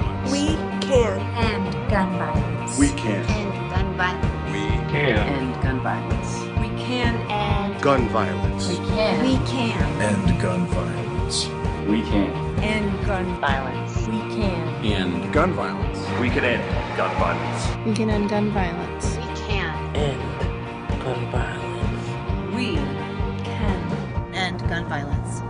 violence. We can end gun violence. We can end gun violence. We can end gun violence. We can end gun violence. We can. We can end gun violence. We can end gun violence. We can end gun violence. We can end gun violence. We can end gun violence. We can end gun violence. We can end gun violence.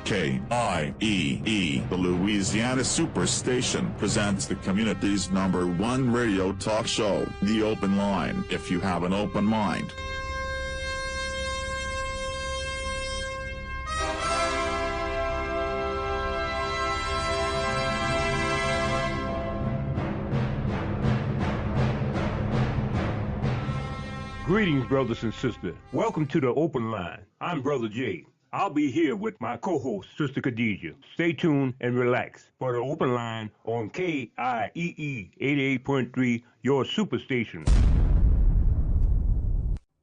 KIEE, the Louisiana Superstation, presents the community's #1 radio talk show, The Open Line. If you have an open mind. Greetings, brothers and sisters. Welcome to the Open Line. I'm Brother Jay. I'll be here with my co-host, Sister Khadijah. Stay tuned and relax for the Open Line on KIEE 88.3, your superstation.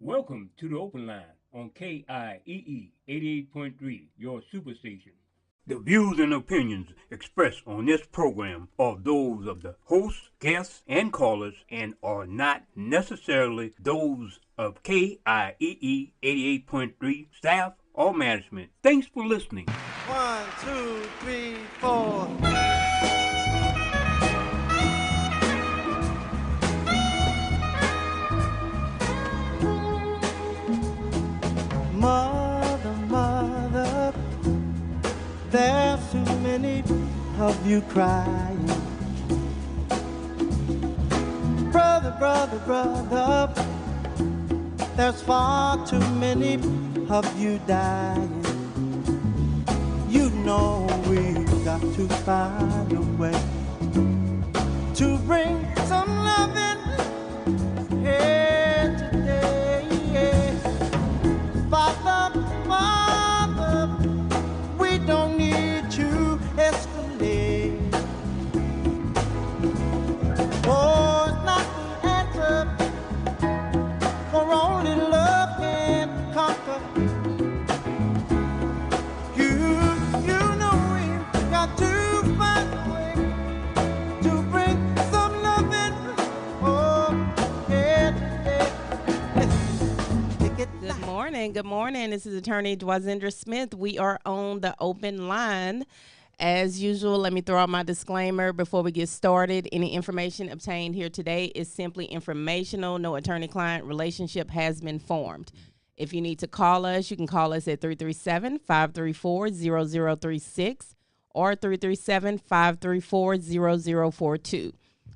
Welcome to the Open Line on KIEE 88.3, your superstation. The views and opinions expressed on this program are those of the hosts, guests, and callers and are not necessarily those of KIEE 88.3 staff or management. Thanks for listening. 1, 2, 3, 4. Mother, mother, there's too many of you crying. Brother, brother, brother, there's far too many of you dying. You know we've got to find a way to bring some loving here today. Father, Father, we don't need to escalate. Oh, it's not the answer, for only love can conquer. You know we've got to find a way to bring some love in. Oh, yeah. Good morning. This is Attorney Dwazendra Smith. We are on the Open Line. As usual, let me throw out my disclaimer before we get started. Any information obtained here today is simply informational. No attorney-client relationship has been formed. If you need to call us, you can call us at 337-534-0036 or 337-534-0042.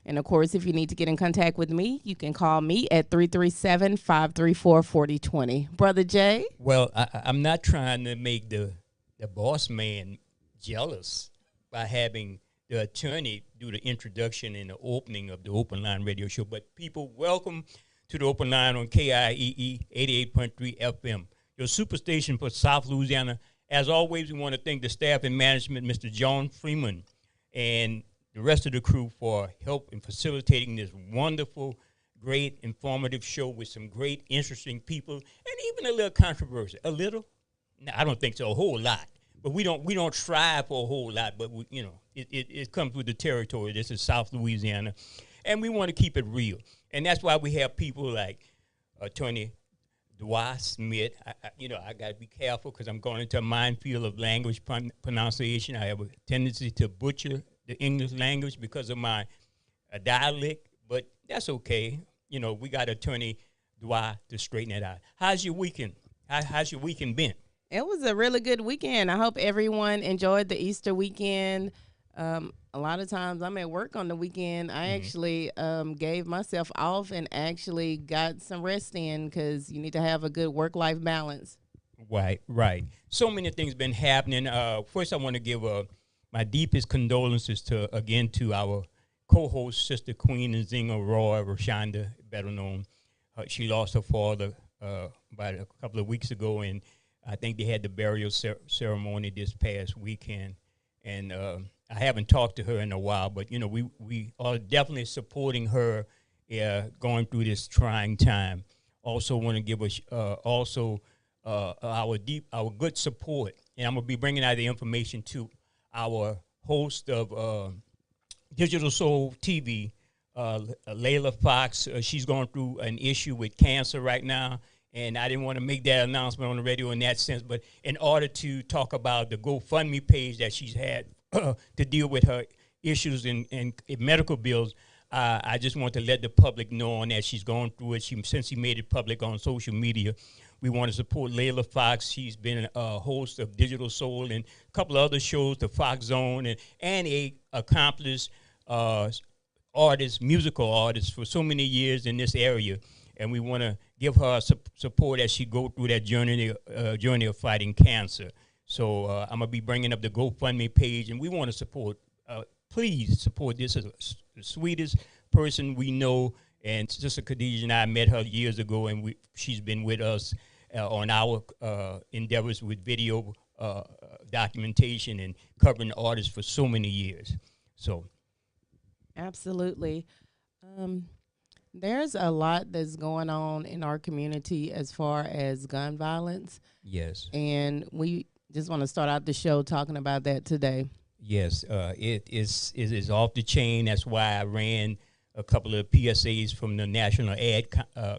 And, of course, if you need to get in contact with me, you can call me at 337-534-4020. Brother Jay? Well, I'm not trying to make the boss man jealous by having the attorney do the introduction and the opening of the Open Line radio show. But people, welcome to the Open Line on KIEE 88.3 FM, your superstation for South Louisiana. As always, we want to thank the staff and management, Mr. John Freeman, and the rest of the crew for help in facilitating this wonderful, great, informative show with some great, interesting people, and even a little controversy. A little? No, I don't think so. A whole lot. But we don't strive for a whole lot, but it comes with the territory. This is South Louisiana, and we want to keep it real. And that's why we have people like Attorney Dwight Smith. I got to be careful because I'm going into a minefield of language pronunciation. I have a tendency to butcher the English language because of my dialect, but that's okay. We got Attorney Dwight to straighten it out. How's your weekend? How's your weekend been? It was a really good weekend. I hope everyone enjoyed the Easter weekend. A lot of times I'm at work on the weekend. I actually gave myself off and actually got some rest in because you need to have a good work-life balance. Right. So many things been happening. First, I want to give my deepest condolences to our co-host, Sister Queen Nzinga Roy Rashonda, better known. She lost her father about a couple of weeks ago, and I think they had the burial ceremony this past weekend, and I haven't talked to her in a while, but you know, we are definitely supporting her going through this trying time. Also, want to give us our good support, and I'm gonna be bringing out the information to our host of Digital Soul TV, Layla Fox. She's going through an issue with cancer right now, and I didn't want to make that announcement on the radio in that sense, but in order to talk about the GoFundMe page that she's had to deal with her issues and medical bills, I just want to let the public know on that she's going through it. Since she made it public on social media, we want to support Layla Fox. She's been a host of Digital Soul and a couple of other shows, the Fox Zone, and a accomplished artist, musical artist for so many years in this area. And we want to give her support as she go through that journey of fighting cancer. So I'm going to be bringing up the GoFundMe page, and we want to support. Please support this. As the sweetest person we know, and Sister Khadijah and I met her years ago, and she's been with us on our endeavors with video documentation and covering artists for so many years. So, absolutely. There's a lot that's going on in our community as far as gun violence. Yes. And we just want to start out the show talking about that today. Yes, it is off the chain. That's why I ran a couple of PSAs from the National Ad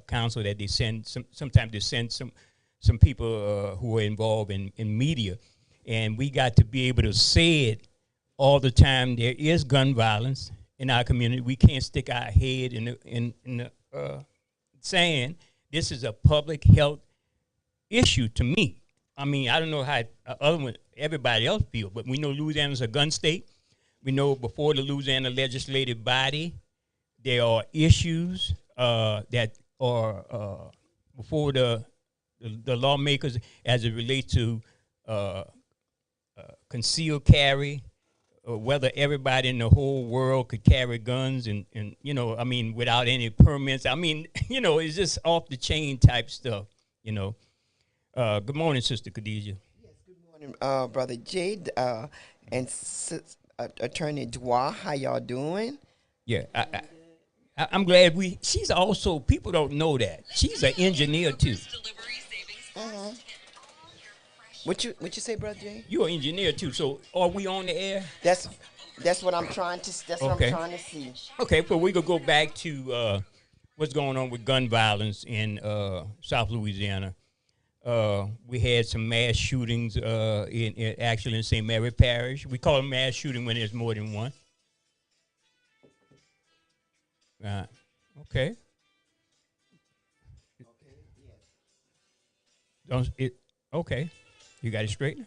Council that they send. Sometimes they send some people who are involved in media, and we got to be able to say it all the time. There is gun violence in our community. We can't stick our head in the sand. This is a public health issue to me. I mean, I don't know how everybody else feels, but we know Louisiana's a gun state. We know before the Louisiana legislative body, there are issues that are before the lawmakers as it relates to concealed carry, whether everybody in the whole world could carry guns and you know, I mean, without any permits. I mean, you know, it's just off the chain type stuff, you know. Good morning, Sister Khadijah. Yes, good morning, Brother Jade and Attorney Dwa. How y'all doing? Yeah, I'm glad she's also, people don't know that. She's an engineer, too. Uh-huh. What you say, Brother Jade? You're an engineer, too, so are we on the air? That's what I'm trying to see. Okay, so we could go back to what's going on with gun violence in South Louisiana. We had some mass shootings actually in St. Mary Parish. We call them mass shooting when there's more than one. Okay. Okay. You got it straight?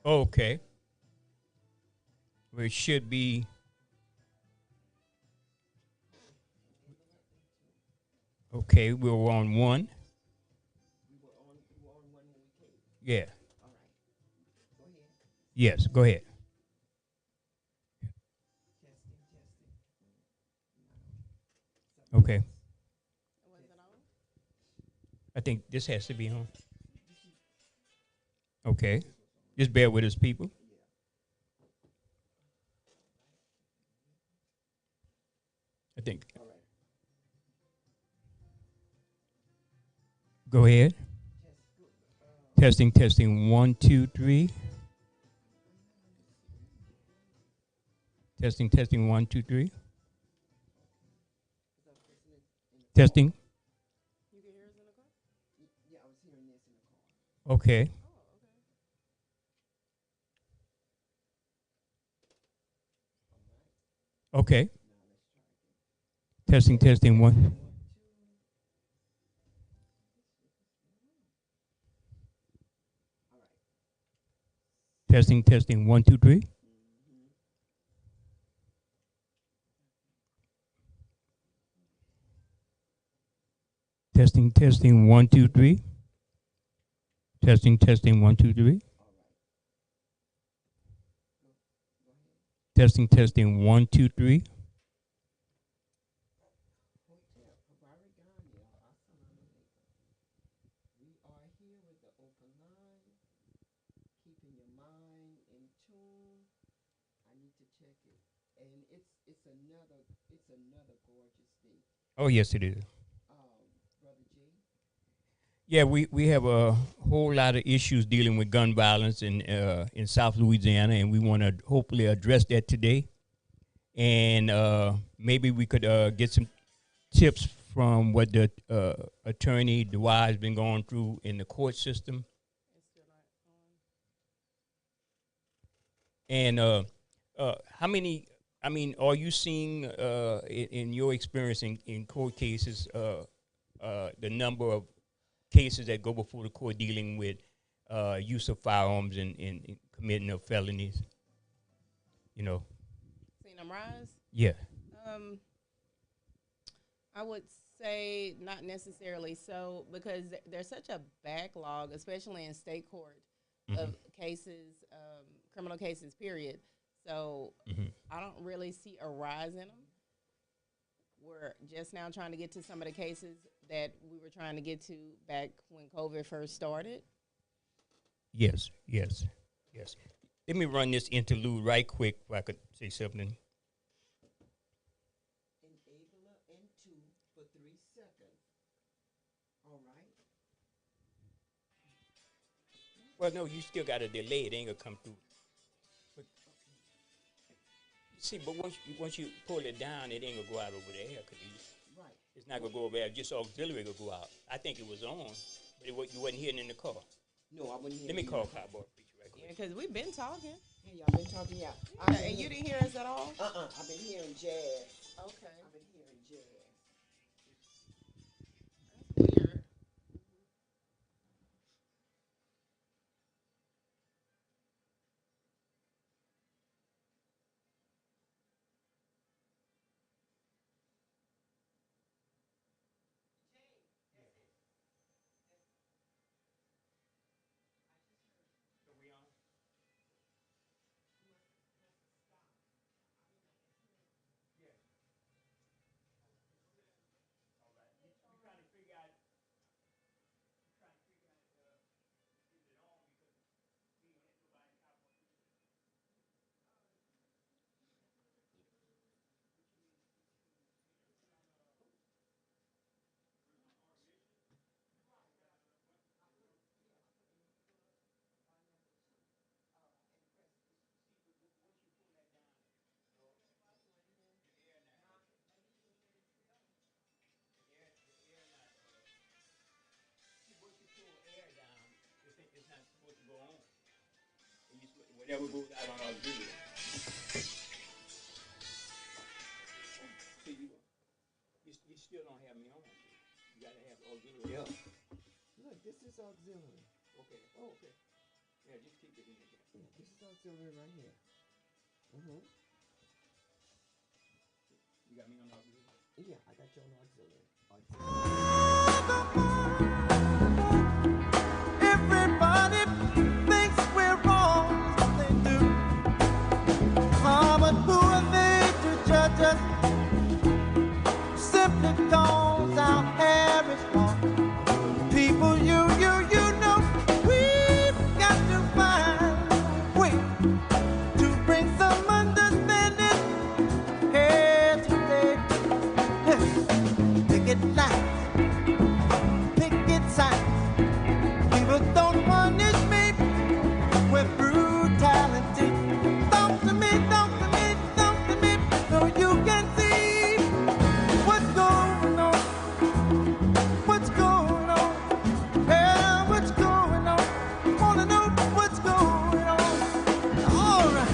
Okay. Well, it should be. Okay, we were on one. Yeah. Yes, go ahead. Okay. I think this has to be on. Okay. Just bear with us, people. I think. Go ahead. Testing, 1, 2, 3. Testing, 1, 2, 3. Testing. You can hear us in the car? Yeah, I was hearing this in the car. Okay. Okay. Testing, 1. Testing, 1, 2, 3. Testing, 1, 2, 3. Testing, 1, 2, 3. Testing, 1, 2, 3. check it. And it's another gorgeous state. Oh, yes, it is. Brother Jay. Yeah, we have a whole lot of issues dealing with gun violence in South Louisiana, and we want to hopefully address that today. And maybe we could get some tips from what the attorney Dwight has been going through in the court system. And how many? I mean, are you seeing in your experience in court cases the number of cases that go before the court dealing with use of firearms and committing of felonies? You know. Seen them rise? Yeah. I would say not necessarily so, because there's such a backlog, especially in state court, of cases, criminal cases, period. So I don't really see a rise in them. We're just now trying to get to some of the cases that we were trying to get to back when COVID first started. Yes. Let me run this interlude right quick if I could say something. Enabler and 2 for 3 seconds. All right. Well, no, you still got a delay. It ain't gonna come through. But, see, but once you pull it down, it ain't gonna go out over the air, cause it's not gonna go over there. Just auxiliary gonna go out. I think it was on, but you wasn't hearing in the car. No, I wasn't hearing. Let me call Cowboy Preacher right quick. Yeah, because we've been talking. Yeah, y'all been talking, yeah. And you didn't hear us at all? I've been hearing jazz. Okay. I've been hearing jazz. That's weird. Whatever goes out on auxiliary. See, you still don't have me on. You gotta have auxiliary. Yeah. Look, this is auxiliary. Okay. Oh, okay. Yeah, just keep it in there. Yeah, this is auxiliary right here. You got me on auxiliary? Yeah, I got you on auxiliary. Everybody thinks we're wrong, they do. But who are they to judge us? Simply cause our hair is long. People, you know, we've got to find a way to bring some understanding here today. Picket lines, picket signs. People don't punish me with brutality. Talk to me, so you can see what's going on. What's going on? Yeah, what's going on? Wanna know what's going on? All right.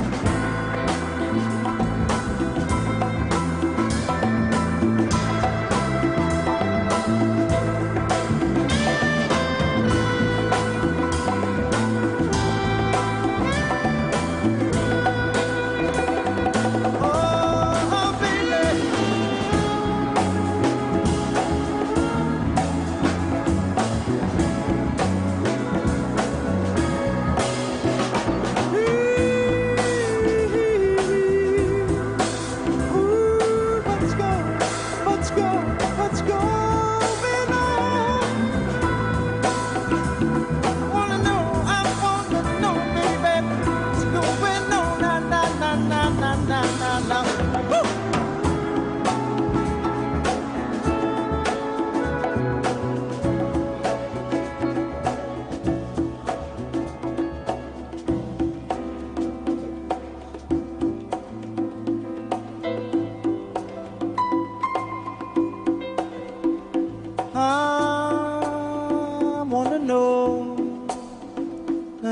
know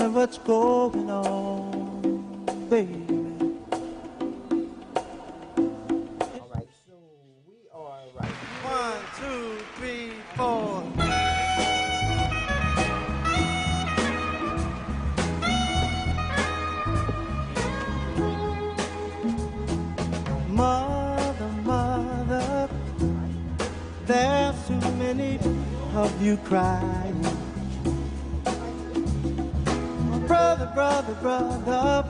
what's going on, baby. All right, so we are right. 1, 2, 3, 4. Mother, mother, there's too many of you crying. Brother, brother, brother,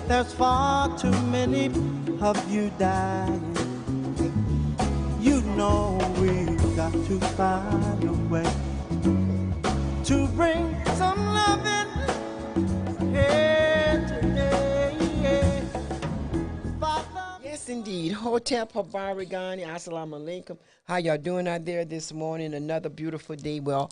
there's far too many of you dying. You know we've got to find a way to bring some loving here today. Yes, indeed. Hotep Habarigani, Assalamu alaikum. How y'all doing out there this morning? Another beautiful day. Well,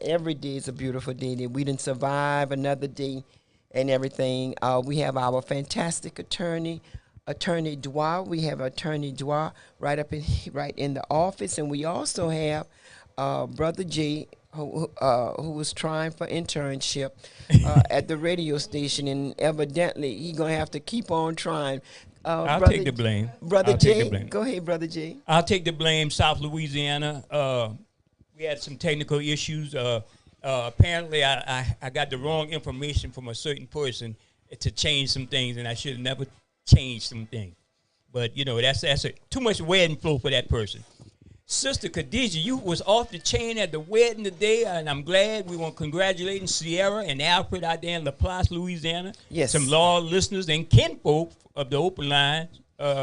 every day is a beautiful day. That we didn't survive another day and everything. We have our fantastic Attorney Dwa. We have Attorney Dwa right in the office, and we also have Brother Jay, who was trying for internship at the radio station, and evidently he's gonna have to keep on trying. I'll take the blame. Brother Jay, go ahead, Brother Jay. I'll take the blame. South Louisiana. We had some technical issues. Apparently, I got the wrong information from a certain person to change some things, and I should have never changed some things. But, you know, that's too much wedding flow for that person. Sister Khadijah, you was off the chain at the wedding today, and I'm glad. We want to congratulate Sierra and Alfred out there in Laplace, Louisiana. Yes. Some law listeners and kinfolk of the Open Line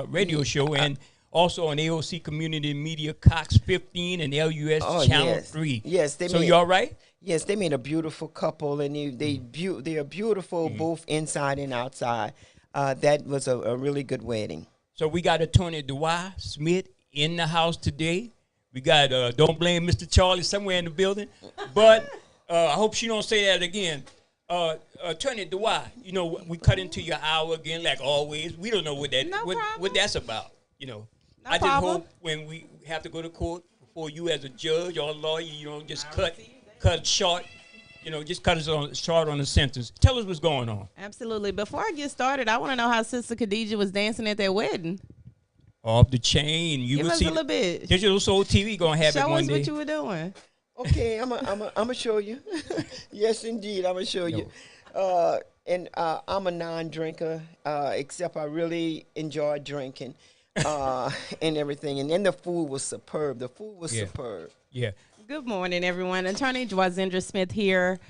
radio show, and also on AOC Community Media, Cox 15 and LUS Channel 3. Yes. So you all right? Yes, they made a beautiful couple, and they are beautiful both inside and outside. That was a really good wedding. So we got Attorney Dwa Smith in the house today. We got Don't Blame Mr. Charlie somewhere in the building. But I hope she don't say that again. Attorney Dwa, you know, we cut into your hour again like always. We don't know what that's about, you know. I just hope when we have to go to court before you as a judge or a lawyer, you don't just cut short, you know, just cut us short on the sentence. Tell us what's going on. Absolutely. Before I get started, I want to know how Sister Khadijah was dancing at that wedding. Off the chain. You Give will us see a little bit. Digital Soul TV gonna have it one day. Show us what you were doing. Okay, I'm gonna show you. Yes, indeed, I'm gonna show you. And I'm a non-drinker, except I really enjoy drinking and everything. And then the food was superb. Superb. Yeah. Good morning, everyone. Attorney Dwazendra Smith here.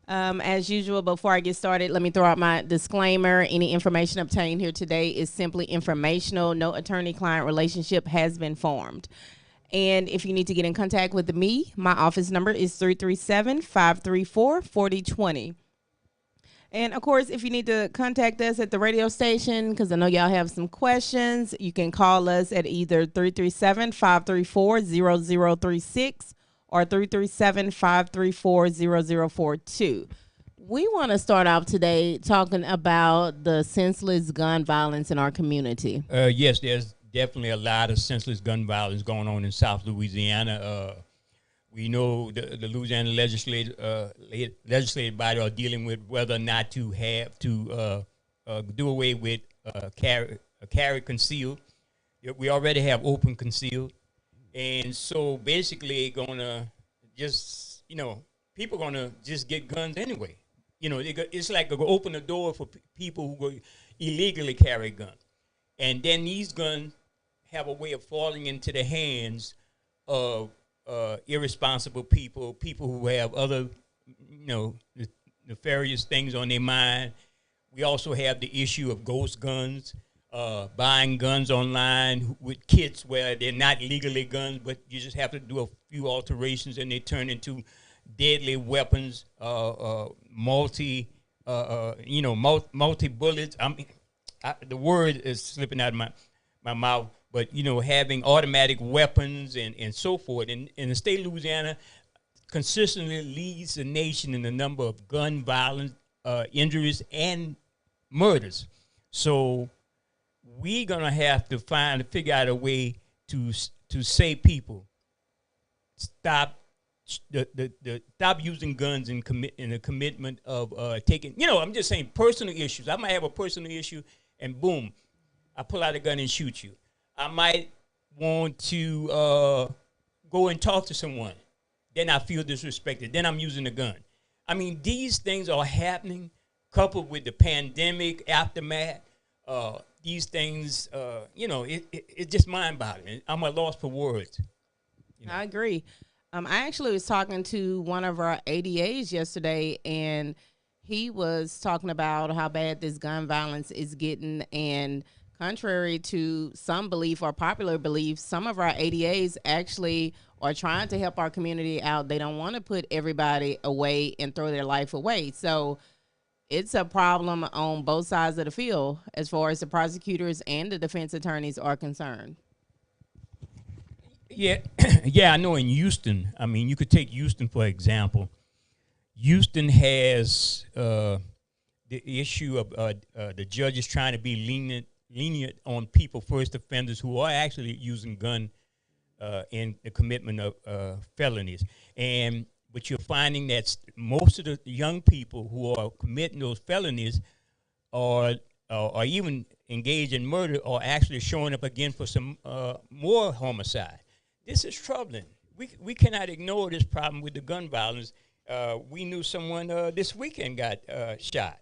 As usual, before I get started, let me throw out my disclaimer. Any information obtained here today is simply informational. No attorney-client relationship has been formed. And if you need to get in contact with me, my office number is 337-534-4020. And, of course, if you need to contact us at the radio station, because I know y'all have some questions, you can call us at either 337-534-0036 or 337-534-0042. We want to start off today talking about the senseless gun violence in our community. Yes, there's definitely a lot of senseless gun violence going on in South Louisiana. We know the Louisiana legislative body are dealing with whether or not to have to do away with carry concealed. We already have open concealed. And so basically gonna just, you know, people gonna just get guns anyway. You know, it's like go open the door for people who go illegally carry guns. And then these guns have a way of falling into the hands of irresponsible people who have other, you know, nefarious things on their mind. We also have the issue of ghost guns. Buying guns online with kits where they're not legally guns, but you just have to do a few alterations and they turn into deadly weapons, multi bullets. The word is slipping out of my mouth, but, you know, having automatic weapons and so forth. And the state of Louisiana consistently leads the nation in the number of gun violence, injuries, and murders. So we're gonna have to figure out a way to say people stop the stop using guns in the commitment of taking. I'm just saying personal issues. I might have a personal issue, and boom, I pull out a gun and shoot you. I might want to go and talk to someone. Then I feel disrespected. Then I'm using a gun. I mean, these things are happening, coupled with the pandemic aftermath. These things, it's just mind-boggling. I'm at a loss for words. I agree. I actually was talking to one of our ADAs yesterday, and he was talking about how bad this gun violence is getting. And contrary to some belief or popular belief, some of our ADAs actually are trying to help our community out. They don't want to put everybody away and throw their life away. So it's a problem on both sides of the field as far as the prosecutors and the defense attorneys are concerned. Yeah, I know in Houston, I mean, you could take Houston for example. Houston has the issue of the judges trying to be lenient on people, first offenders who are actually using gun in the commitment of felonies. But you're finding that most of the young people who are committing those felonies are even engaged in murder are actually showing up again for some more homicide. This is troubling. We cannot ignore this problem with the gun violence. We knew someone this weekend got shot.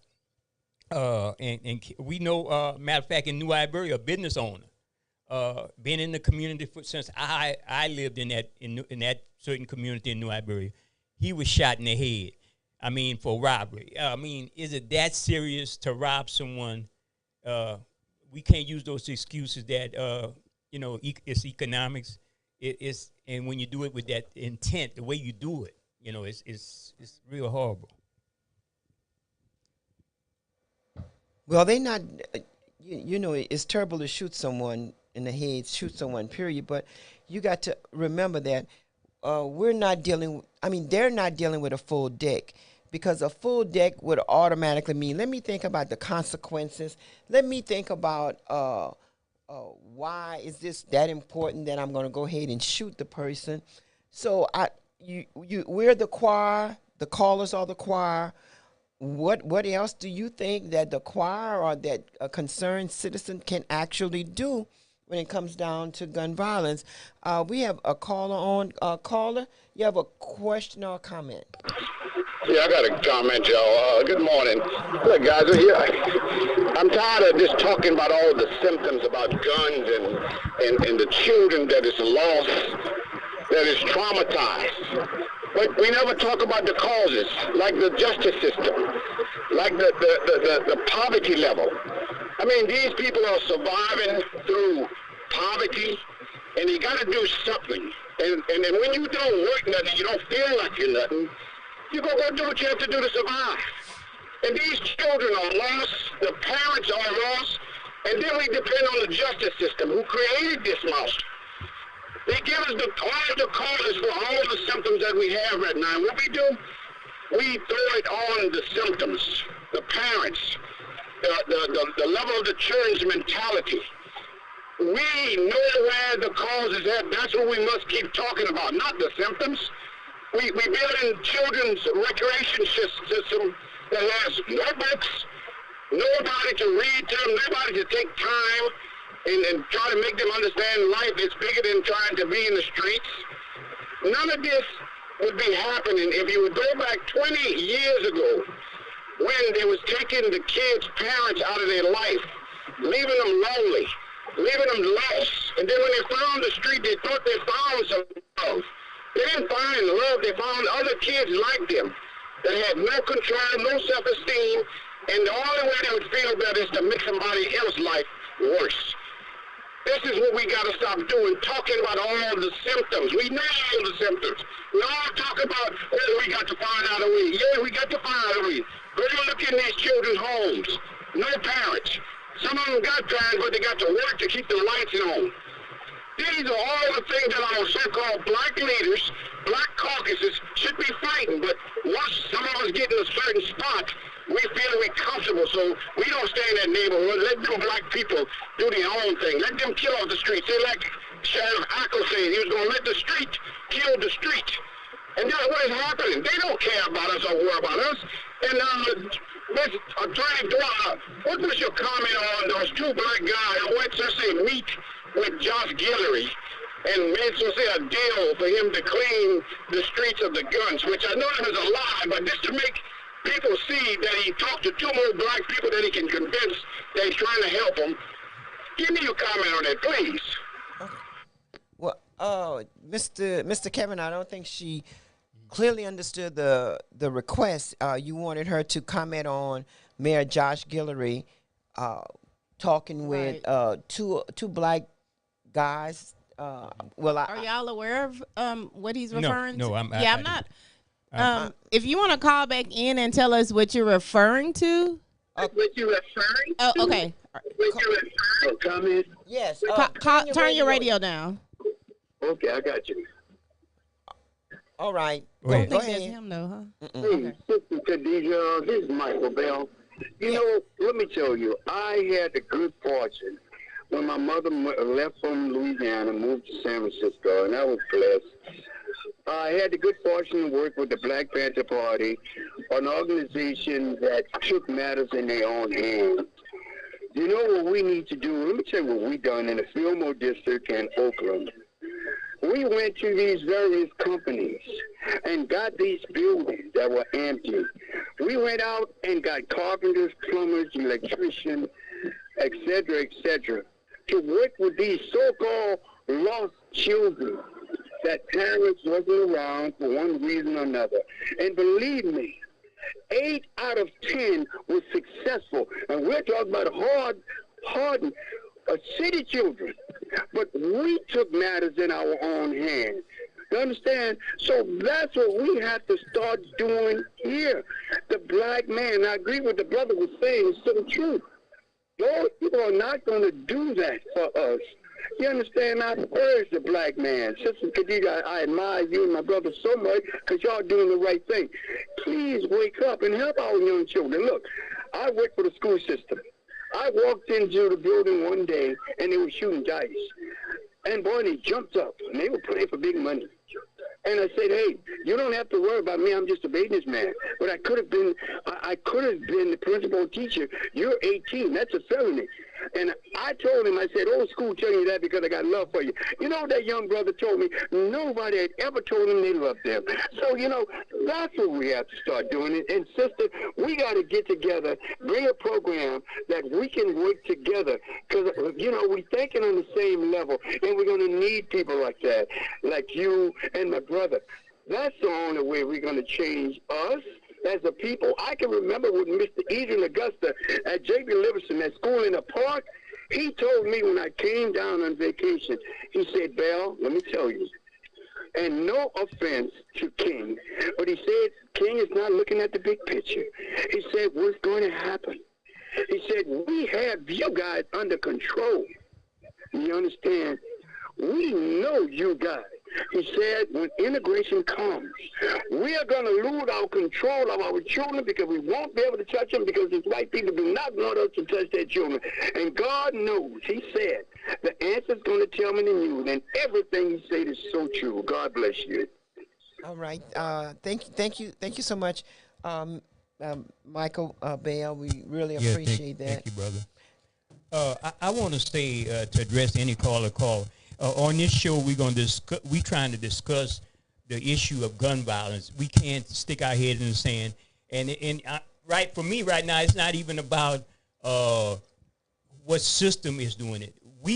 And we know, matter of fact, in New Iberia, a business owner, been in the community since I lived in that certain community in New Iberia. He was shot in the head. I mean, for robbery. I mean, is it that serious to rob someone? We can't use those excuses that it's economics. And when you do it with that intent, the way you do it, it's real horrible. Well, they not, it's terrible to shoot someone in the head, shoot someone, period. But you got to remember that they're not dealing with a full deck, because a full deck would automatically mean, let me think about the consequences. Let me think about why is this that important that I'm going to go ahead and shoot the person. So we're the choir, the callers are the choir. What else do you think that the choir or that a concerned citizen can actually do when it comes down to gun violence? We have a caller on. Caller, you have a question or a comment? Yeah, I got a comment, y'all. Good morning. Look, guys, I'm tired of just talking about all the symptoms about guns and the children that is lost, that is traumatized. But we never talk about the causes, like the justice system, like the poverty level. I mean, these people are surviving through poverty, and you got to do something. And when you don't work nothing, you don't feel like you're nothing, you're going to go do what you have to do to survive. And these children are lost, the parents are lost, and then we depend on the justice system who created this monster. They give us all the causes for all the symptoms that we have right now. And what we do, we throw it on the symptoms, the parents, the level of the children's mentality. We know where the cause is at. That's what we must keep talking about, not the symptoms. We build in children's recreation system that has no books, nobody to read to them, nobody to take time and try to make them understand life is bigger than trying to be in the streets. None of this would be happening if you would go back 20 years ago when they was taking the kids' parents out of their life, leaving them lonely, leaving them lost. And then when they found the street, they thought they found some love. They didn't find love, they found other kids like them that had no control, no self-esteem, and the only way they would feel better is to make somebody else's life worse. This is what we got to stop doing, talking about all the symptoms. We know all the symptoms. We all talk about, we got to find out a way. Yeah, we got to find out a way. Go look in these children's homes. No parents. Some of them got parents, but they got to work to keep the lights on. These are all the things that our so-called black leaders, black caucuses should be fighting. But once some of us get in a certain spot, we feel we're comfortable, so we don't stay in that neighborhood. Let them black people do their own thing. Let them kill off the streets. They like Sheriff Ackle said, he was going to let the street kill the street. And that's what is happening. They don't care about us or worry about us. And Ms. Attorney Dwyer, what was your comment on those two black guys who went to say meet with Josh Guillory and made so say a deal for him to clean the streets of the guns, which I know that was a lie, but just to make people see that he talked to two more black people that he can convince that he's trying to help them. Give me your comment on that, please. Well, Mr. Kevin, I don't think she clearly understood the request. You wanted her to comment on Mayor Josh Guillory talking with two black guys. Are y'all aware of what he's referring to? No, I'm not. If you want to call back in and tell us what you're referring to. What you're referring to? Oh, okay. What you're referring to? Comment? Yes. Turn your radio down. Okay, I got you. All right. Go ahead. That's him, though, huh? Hey, Sister Khadijah, this is Michael Bell. You know, let me tell you, I had the good fortune when my mother left from Louisiana, moved to San Francisco, and I was blessed. I had the good fortune to work with the Black Panther Party, an organization that took matters in their own hands. You know what we need to do? Let me tell you what we done in the Fillmore District in Oakland. We went to these various companies and got these buildings that were empty. We went out and got carpenters, plumbers, electricians, et cetera, to work with these so-called lost children that parents wasn't around for one reason or another. And believe me, 8 out of 10 was successful. And we're talking about hardened city children. But we took matters in our own hands. You understand? So that's what we have to start doing here. The black man, I agree with the brother was saying, it's so true. Those people are not going to do that for us. You understand? I urge the black man. Sister Khadijah, I admire you and my brother so much because y'all doing the right thing. Please wake up and help our young children. Look, I work for the school system. I walked into the building one day and they were shooting dice. And boy, they jumped up and they were playing for big money. And I said, hey, you don't have to worry about me. I'm just a businessman. But I could have been the principal teacher. You're 18. That's a felony. And I told him, I said, old school telling you that because I got love for you. You know, that young brother told me nobody had ever told him they loved them. So, you know, that's what we have to start doing. And sister, we got to get together, bring a program that we can work together. Because, you know, we're thinking on the same level. And we're going to need people like that, like you and my brother. That's the only way we're going to change us as a people. I can remember with Mr. Adrian Augusta at J.B. Livingston at school in the park. He told me when I came down on vacation, he said, Bell, let me tell you, and no offense to King, but he said King is not looking at the big picture. He said, what's going to happen? He said, we have you guys under control. You understand? We know you guys. He said, when integration comes, we are going to lose our control of our children because we won't be able to touch them because these white people do not want us to touch their children. And God knows, he said, the answer's going to tell me in you, and everything he said is so true. God bless you. All right. Thank you so much, Michael Bell. We really appreciate that. Thank you, brother. I want to say to address any caller call. On this show, we're trying to discuss the issue of gun violence. We can't stick our head in the sand. And right for me right now, it's not even about what system is doing it.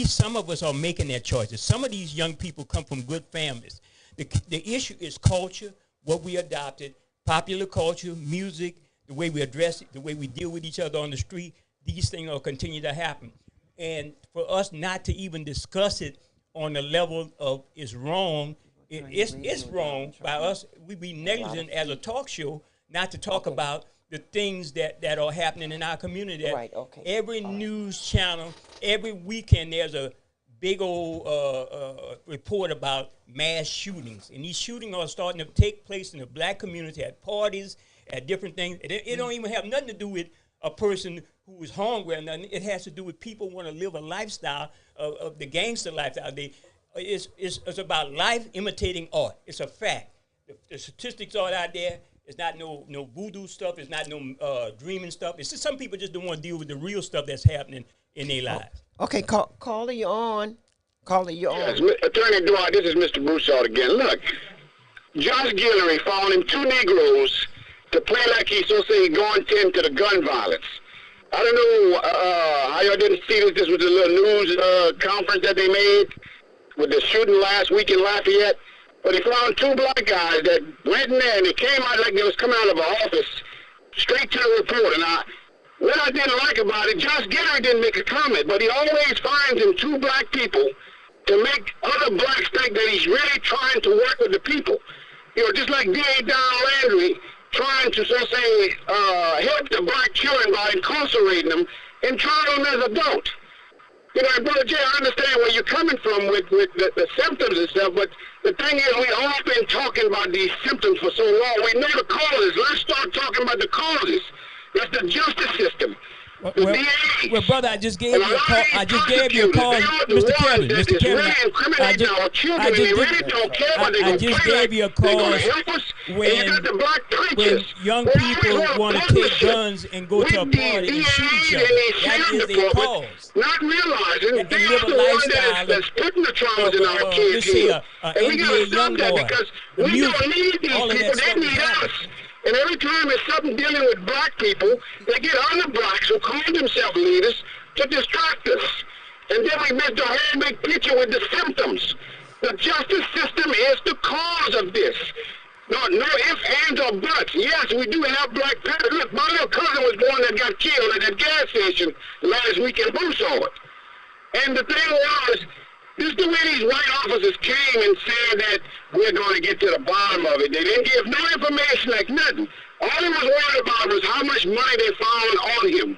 Some of us are making that choices. Some of these young people come from good families. The issue is culture, what we adopted, popular culture, music, the way we address it, the way we deal with each other on the street. These things will continue to happen. And for us not to even discuss it on the level of it's wrong, it's wrong by us. We be negligent as a talk show not to talk about the things that are happening in our community. Every news channel, every weekend, there's a big old report about mass shootings. And these shootings are starting to take place in the black community at parties, at different things. It don't even have nothing to do with a person who is hungry or nothing. It has to do with people want to live a lifestyle of the gangster lifestyle. It's about life imitating art. It's a fact. the statistics are out there. It's not no voodoo stuff. It's not no dreaming stuff. It's just some people just don't want to deal with the real stuff that's happening in their lives. Okay, caller, you're on. Caller, you're Yes, on. Attorney Dwight, this is Mr. Broussard again. Look, Josh Guillory found him 2 Negroes to play like he's supposed to say going into the gun violence. I don't know how y'all didn't see this. This was a little news conference that they made with the shooting last week in Lafayette. But he found 2 black guys that went in there and they came out like they was coming out of an office straight to the report. And what I didn't like about it, Josh Guillory didn't make a comment, but he always finds him 2 black people to make other blacks think that he's really trying to work with the people. You know, just like D.A. Don Landry trying to, so say, help the black children by incarcerating them and trying them as adults. You know, Brother Jay, I understand where you're coming from with the symptoms and stuff, but the thing is, we all been talking about these symptoms for so long. We know the causes. Let's start talking about the causes. That's the justice system. Well, brother, I just gave you a call. I just gave you a call, Mr. Kevin. Mr. Kevin, I just gave you a call when young people want to take guns and go to a party and shoot each other. That is their cause. Not realizing and live a lifestyle that's putting the traumas in our kids here. And we got to stop that because we don't need these people. They need us. And every time it's something dealing with black people, they get other blacks who call themselves leaders to distract us. And then we miss the whole big picture with the symptoms. The justice system is the cause of this. No ifs, ands, or buts. Yes, we do have black parents. Look, my little cousin was the one that got killed at that gas station last week in Broussard. And the thing was, this is the way these white officers came and said that we're going to get to the bottom of it. They didn't give no information, like nothing. All they was worried about was how much money they found on him.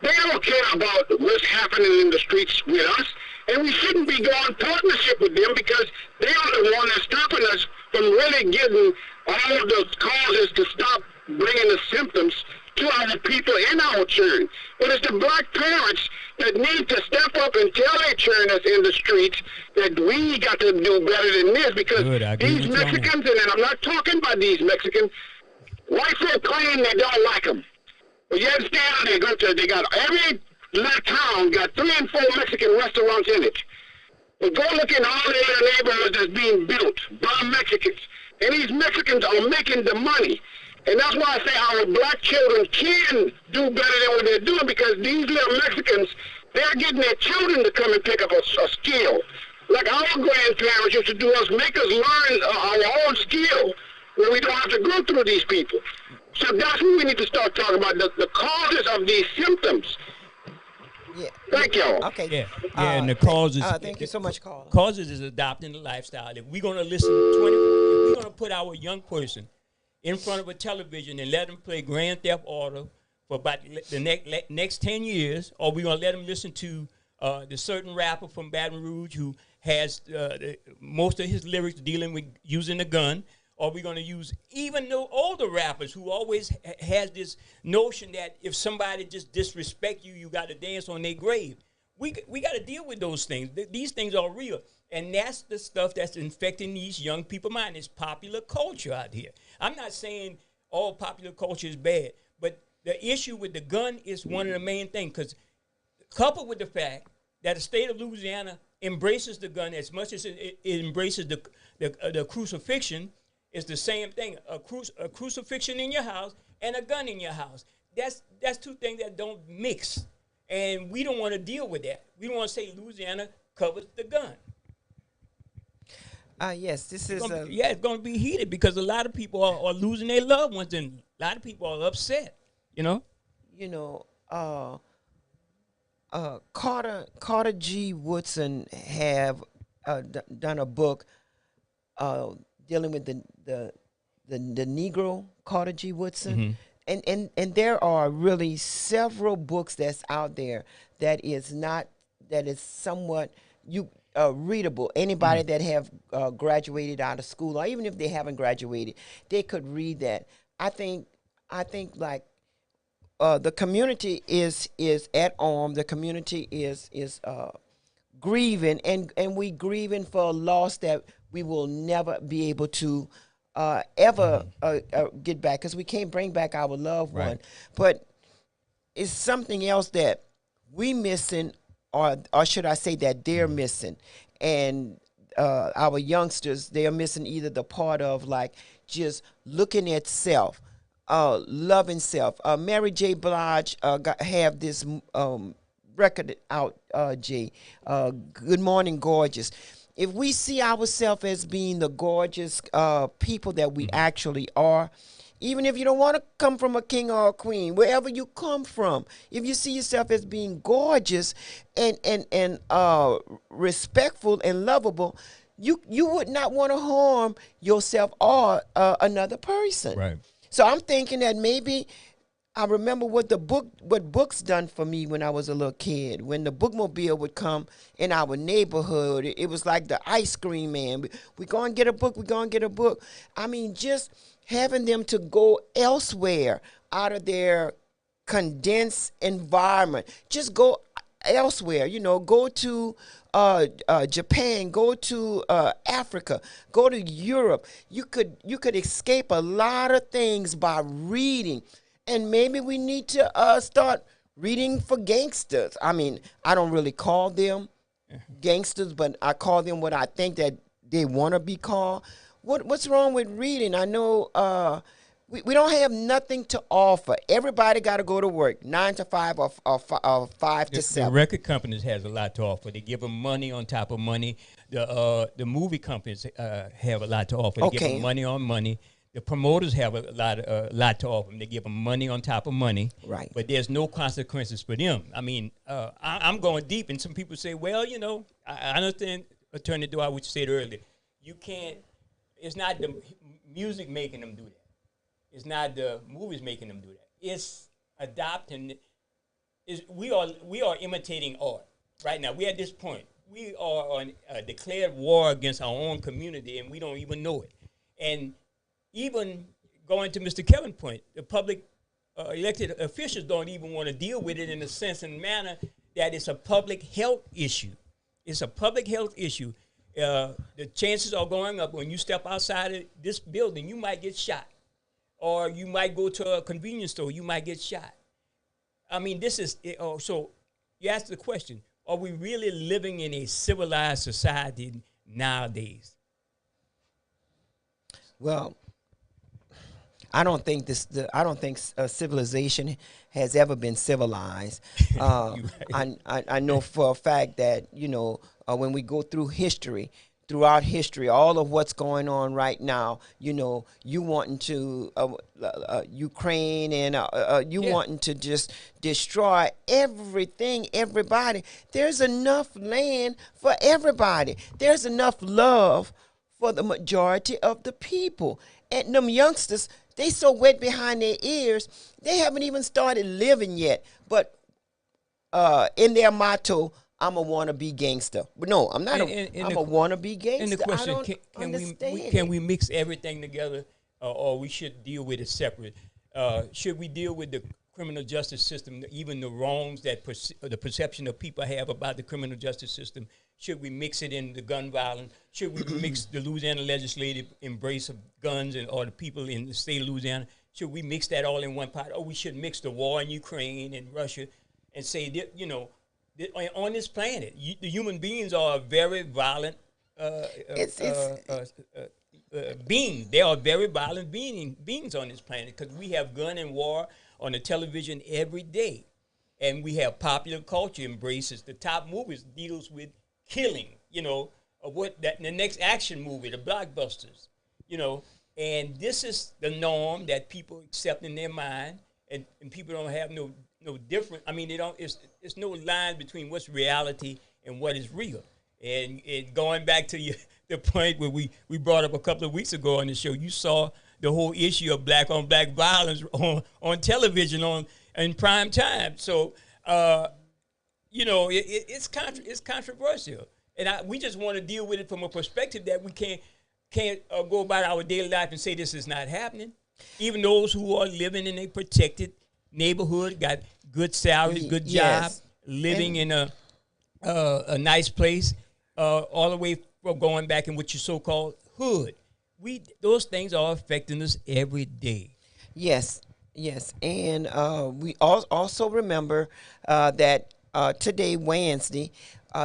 They don't care about what's happening in the streets with us, and we shouldn't be going partnership with them because they are the one that's stopping us from really getting all of the causes to stop bringing the symptoms to our people in our children. But it's the black parents that need to step up and tell their children that's in the streets that we got to do better than this because these Mexicans, and I'm not talking about these Mexicans, white folk claim they don't like them. But you understand, they got every little town got 3 and 4 Mexican restaurants in it. But go look in all the other neighborhoods that's being built by Mexicans. And these Mexicans are making the money. And that's why I say our black children can do better than what they're doing because these little Mexicans, they're getting their children to come and pick up a skill. Like our grandparents used to do us, make us learn our own skill where we don't have to go through these people. So that's what we need to start talking about, the causes of these symptoms. Yeah. Thank y'all. Okay. Yeah, and the causes. Thank you so much, caller. Causes is adopting the lifestyle. If we're going to listen 24, if we're going to put our young person in front of a television and let them play Grand Theft Auto for about the next 10 years, or we're going to let them listen to the certain rapper from Baton Rouge who has most of his lyrics dealing with using a gun, or we're going to use even the older rappers who always has this notion that if somebody just disrespect you, you got to dance on their grave. We got to deal with those things. These things are real. And that's the stuff that's infecting these young people's mind. It's popular culture out here. I'm not saying all popular culture is bad, but the issue with the gun is one of the main things. Because coupled with the fact that the state of Louisiana embraces the gun as much as it embraces the crucifixion, it's the same thing. A crucifixion in your house and a gun in your house. That's 2 things that don't mix. And we don't want to deal with that. We don't want to say Louisiana covers the gun. Yes, this is... it's going to be heated because a lot of people are losing their loved ones and a lot of people are upset, you know? Carter G. Woodson have done a book dealing with the Negro, Carter G. Woodson. Mm-hmm. And there are really several books that's out there that is somewhat readable. Anybody that have graduated out of school, or even if they haven't graduated, they could read that. I think like the community is at arm. The community is grieving, and we grieving for a loss that we will never be able to ever get back, because we can't bring back our loved one. But it's something else that we missing, or should I say that they're missing. And our youngsters, they are missing either the part of like just looking at self, loving self. Mary J. Blige have this record out, Jay. Good Morning Gorgeous. If we see ourselves as being the gorgeous people that we actually are, even if you don't want to come from a king or a queen, wherever you come from, if you see yourself as being gorgeous and respectful and lovable, you would not want to harm yourself or another person. Right. So I'm thinking that maybe I remember what books done for me when I was a little kid. When the bookmobile would come in our neighborhood, it was like the ice cream man. We go and get a book. We go and get a book. I mean, just having them to go elsewhere out of their condensed environment. Just go elsewhere. You know, go to Japan, go to Africa, go to Europe. You could escape a lot of things by reading. And maybe we need to start reading for gangsters. I mean, I don't really call them gangsters, but I call them what I think that they want to be called. What's wrong with reading? I know we don't have nothing to offer. Everybody got to go to work, 9 to 5 or 5 to 7. The record companies has a lot to offer. They give them money on top of money. The movie companies have a lot to offer. They give them money on money. The promoters have a lot to offer them. They give them money on top of money. Right. But there's no consequences for them. I mean, I'm going deep, and some people say, well, you know, I understand, Attorney Dwight, what you said earlier. You can't, it's not the music making them do that. It's not the movies making them do that. It's adopting. We are imitating art right now. We're at this point. We are on a declared war against our own community, and we don't even know it. And even going to Mr. Kevin's point, the public elected officials don't even want to deal with it in a sense and manner that it's a public health issue. It's a public health issue. The chances are going up when you step outside of this building, you might get shot. Or you might go to a convenience store, you might get shot. I mean, this is, so you ask the question, are we really living in a civilized society nowadays? Well, I don't think civilization has ever been civilized. I know for a fact that, you know, when we go through history, throughout history, all of what's going on right now, you know, you wanting to Ukraine and wanting to just destroy everything, everybody. There's enough land for everybody. There's enough love for the majority of the people. And them youngsters, they so wet behind their ears, they haven't even started living yet. But in their motto, I'm a wannabe gangster. But no, I'm not. I'm a wannabe gangster. And the question, I don't can we mix everything together, or we should deal with it separate? Should we deal with the criminal justice system, even the wrongs that the perception of people have about the criminal justice system? Should we mix it in the gun violence? Should we mix the Louisiana legislative embrace of guns or the people in the state of Louisiana? Should we mix that all in one pot? Or we should mix the war in Ukraine and Russia and say that, you know, on this planet, the human beings are a very violent being. They are very violent beings on this planet because we have gun and war on the television every day. And we have popular culture embraces. The top movies deals with killing, you know, the next action movie, the blockbusters, you know. And this is the norm that people accept in their mind, and people don't have no different. I mean, they don't. It's no line between what's reality and what is real. And going back to the point where we brought up a couple of weeks ago on the show, you saw the whole issue of black on black violence on television in prime time. So you know, it's controversial, and we just want to deal with it from a perspective that we can't go about our daily life and say this is not happening. Even those who are living in a protected neighborhood, got good salaries, good job, living in a nice place, all the way from going back in what you so-called hood. those things are affecting us every day. Yes, yes, and we also remember that today, Wednesday,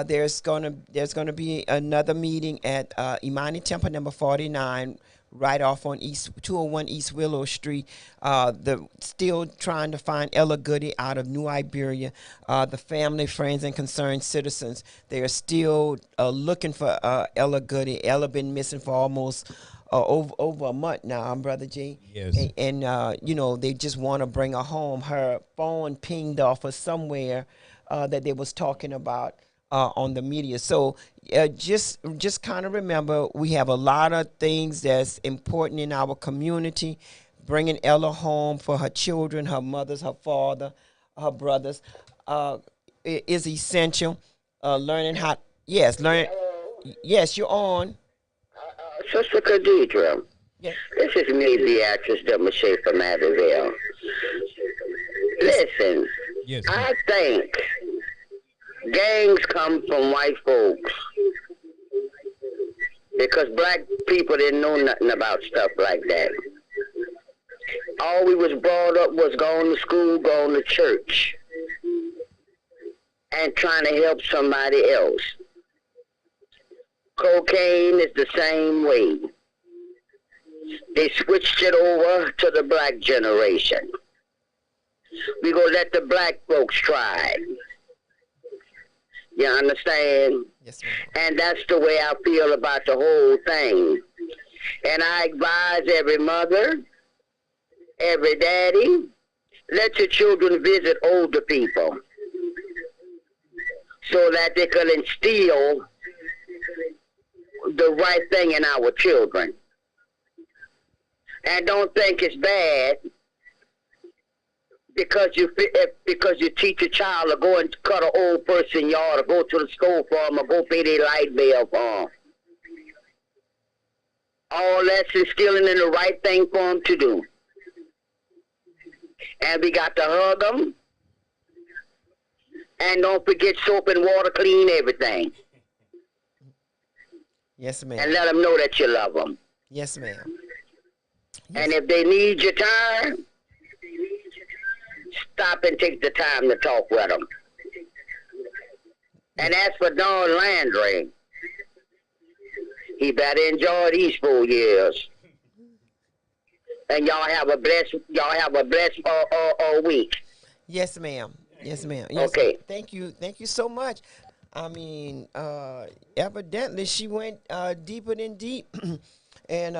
there's gonna be another meeting at Imani Temple number 49, right off on East 201 East Willow Street. The still trying to find Ella Goody out of New Iberia. The family, friends, and concerned citizens, they are still looking for Ella Goody. Ella been missing for almost over a month now, Brother G. Yes. And you know, they just want to bring her home. Her phone pinged off of somewhere that they was talking about on the media. So just kind of remember, we have a lot of things that's important in our community. Bringing Ella home for her children, her mothers, her father, her brothers is essential. Learning how, yes, yes, you're on. Sister Khadidra, yes. This is me, Beatrice Mache from Abbeville. Listen, yes, I think gangs come from white folks because black people didn't know nothing about stuff like that. All we was brought up was going to school, going to church, and trying to help somebody else. Cocaine is the same way. They switched it over to the black generation. We gonna let the black folks try. You understand? Yes, ma'am. And that's the way I feel about the whole thing. And I advise every mother, every daddy, let your children visit older people so that they can instill the right thing in our children. And don't think it's bad because you teach a child to go and cut an old person yard, or go to the store for them, or go pay their light bill for them. All that's instilling in the right thing for them to do. And we got to hug them. And don't forget soap and water, clean everything. Yes, ma'am. And let them know that you love them. Yes, ma'am. And if they need your time, stop and take the time to talk with them. And as for Don Landry, he better enjoy these 4 years. And y'all have a blessed week. Yes, ma'am. Yes, ma'am. Yes, okay. Ma'am. Thank you so much. I mean, evidently she went deeper than deep, and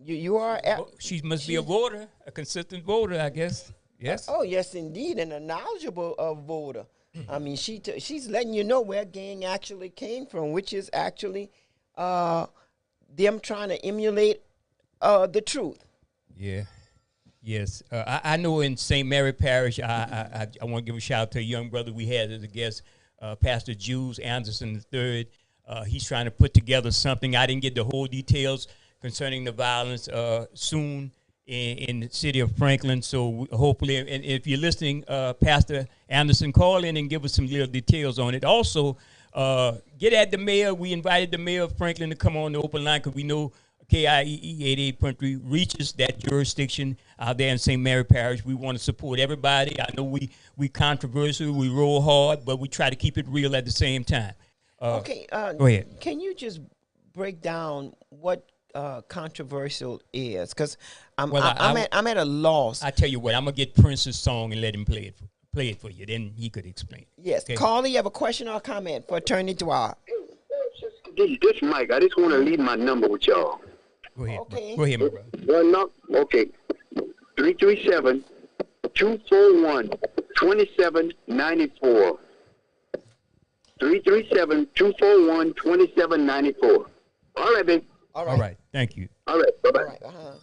you are. She must be a voter, a consistent voter, I guess. Yes. Oh, yes, indeed, and a knowledgeable voter. I mean, she's letting you know where gang actually came from, which is actually them trying to emulate the truth. Yeah. Yes. I know in St. Mary Parish, I want to give a shout out to a young brother we had as a guest, Pastor Jules Anderson III. He's trying to put together something. I didn't get the whole details concerning the violence soon in the city of Franklin. So hopefully, and if you're listening, Pastor Anderson, call in and give us some little details on it. Also, get at the mayor. We invited the mayor of Franklin to come on the open line because we know KIEE 88.3 reaches that jurisdiction out there in St. Mary Parish. We want to support everybody. I know we controversial, we roll hard, but we try to keep it real at the same time. Okay, go ahead. Can you just break down what controversial is? Because I'm at a loss. I tell you what, I'm gonna get Prince's song and let him play it for you. Then he could explain. Yes, okay. Carly, you have a question or a comment for Attorney Dwyer? This Mike. I just want to leave my number with y'all. Go ahead. Okay. Go ahead, my brother. Okay. 337-241-2794. 337-241-2794. All right, babe. All right. Thank you. All right. Bye-bye. All right.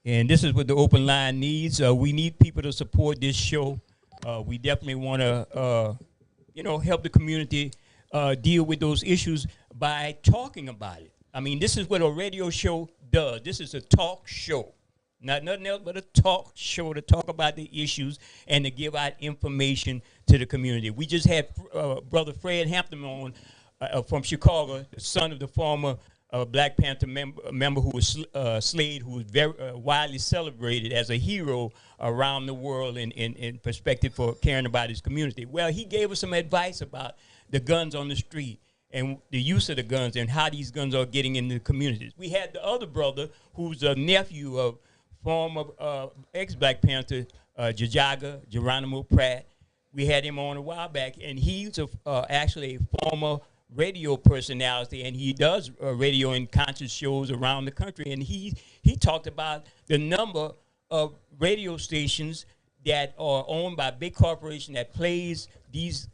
And this is what the open line needs. We need people to support this show. We definitely want to, help the community deal with those issues by talking about it. I mean, this is what a radio show does. This is a talk show, not nothing else but a talk show to talk about the issues and to give out information to the community. We just had Brother Fred Hampton on from Chicago, the son of the former a Black Panther member who was Slade, who was very widely celebrated as a hero around the world in perspective for caring about his community. Well, he gave us some advice about the guns on the street and the use of the guns and how these guns are getting into the communities. We had the other brother who's a nephew of former ex-Black Panther Geronimo Pratt. We had him on a while back, and he's actually a former radio personality, and he does radio and concert shows around the country. And he talked about the number of radio stations that are owned by big corporations that plays these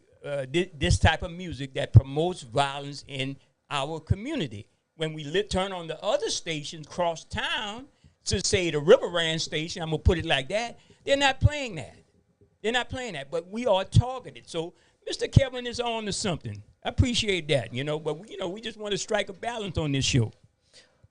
this type of music that promotes violence in our community. When we turn on the other stations across town, to say the River Ranch station, I'm gonna put it like that, they're not playing that. They're not playing that, but we are targeted. So Mr. Kevin is on to something. I appreciate that, but we just want to strike a balance on this show.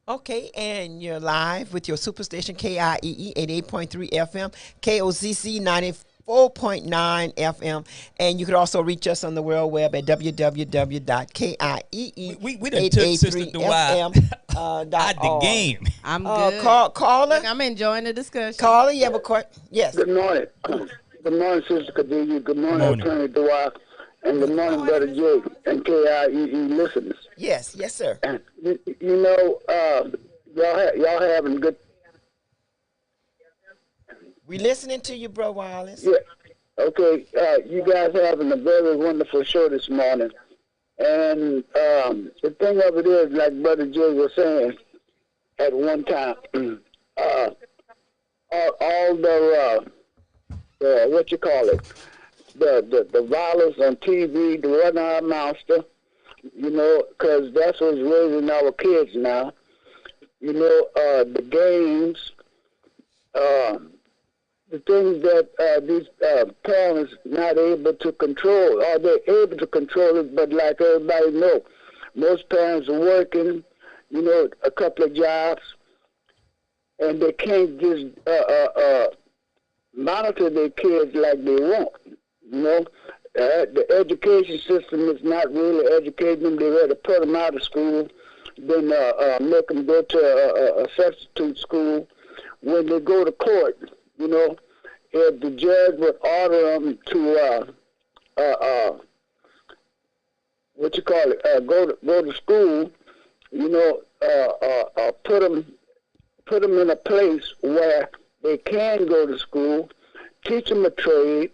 Okay, and you're live with your superstation KIEE 88.3 FM, KOCC 94.9 FM, and you could also reach us on the World Web at www.KIEE883fm.org. At the game. I'm good. Caller? Look, I'm enjoying the discussion. Caller, you have a question? Yes. Good morning. Good morning, Sister Khadija. Good morning, Attorney Dwight. And good morning, Brother Jay and KIEE listeners. Yes, sir. And, y'all having good... We listening to you, Bro Wallace. Yeah. Okay, you guys having a very wonderful show this morning. And the thing of it is, like Brother Jay was saying at one time, all the what you call it, the violence on TV, the one-eyed monster, because that's what's raising our kids now. The games, the things that these parents not able to control, or they're able to control it, but like everybody know, most parents are working, a couple of jobs, and they can't just monitor their kids like they want. The education system is not really educating them. They rather put them out of school than make them go to a substitute school. When they go to court, if the judge would order them to go to school, put them in a place where they can go to school, teach them a trade.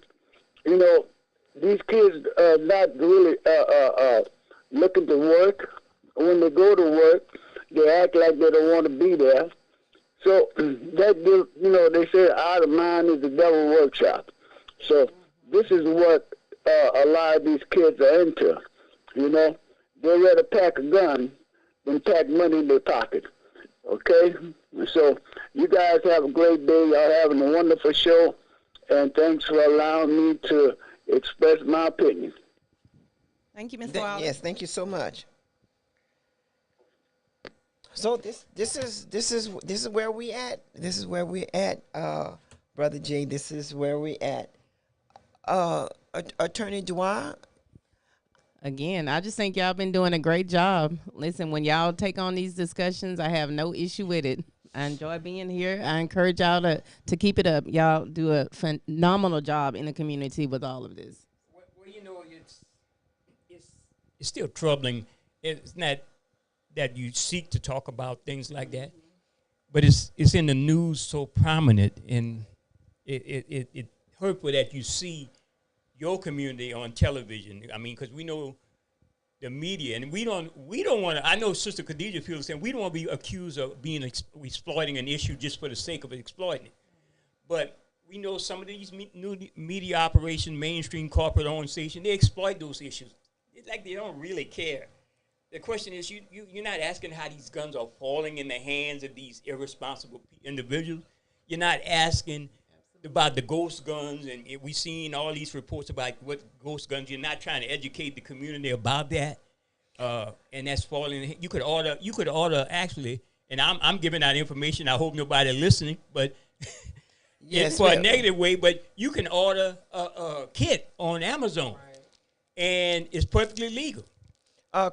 These kids are not really looking to work. When they go to work, they act like they don't want to be there. So that gives, they say out of mind is the devil's workshop. So this is what a lot of these kids are into. They rather pack a gun than pack money in their pocket. Okay? So you guys have a great day. Y'all having a wonderful show. And thanks for allowing me to express my opinion. Thank you, Mr. Wallace. Yes, thank you so much. So this is where we at. This is where we at, Brother Jay. This is where we at. Attorney Dwight. Again, I just think y'all been doing a great job. Listen, when y'all take on these discussions, I have no issue with it. I enjoy being here. I encourage y'all to keep it up. Y'all do a phenomenal job in the community with all of this. Well, it's still troubling. It's not that you seek to talk about things like that, but it's in the news so prominent, and it hurtful that you see your community on television. I mean, because we know the media, and we don't want to. I know Sister Khadija feels the same. We don't want to be accused of being exploiting an issue just for the sake of exploiting it. But we know some of these new media operations, mainstream corporate-owned stations, they exploit those issues. It's like they don't really care. The question is, you're not asking how these guns are falling in the hands of these irresponsible individuals. You're not asking about the ghost guns, and we've seen all these reports about what ghost guns. You're not trying to educate the community about that, and that's falling. You could order actually, and I'm giving out information. I hope nobody listening, but yes, for a negative way. But you can order a kit on Amazon, and it's perfectly legal.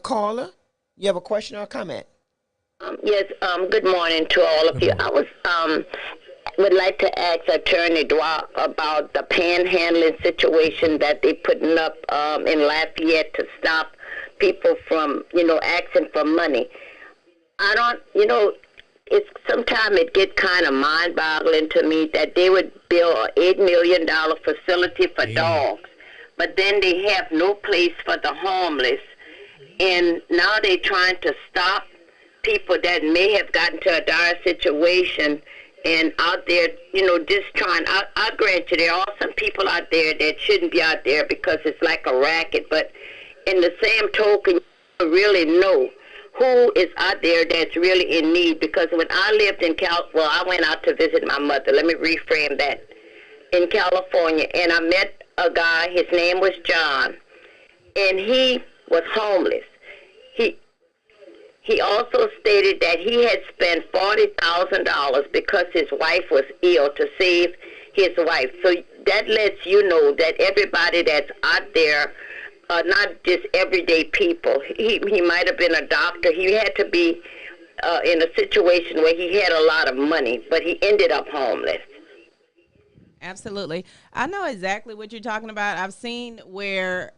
Caller, you have a question or a comment? Yes, good morning to all of you. I was would like to ask Attorney Dwa about the panhandling situation that they're putting up in Lafayette to stop people from, asking for money. I don't, it's sometimes it gets kind of mind-boggling to me that they would build an $8 million facility for dogs, but then they have no place for the homeless. And now they're trying to stop people that may have gotten to a dire situation and out there, just trying. I grant you, there are some people out there that shouldn't be out there because it's like a racket. But in the same token, you really know who is out there that's really in need. Because when I lived in I went out to visit my mother. Let me reframe that. In California, and I met a guy. His name was John, and he was homeless. He also stated that he had spent $40,000 because his wife was ill to save his wife. So that lets you know that everybody that's out there, not just everyday people. He might have been a doctor. He had to be in a situation where he had a lot of money, but he ended up homeless. Absolutely. I know exactly what you're talking about. I've seen where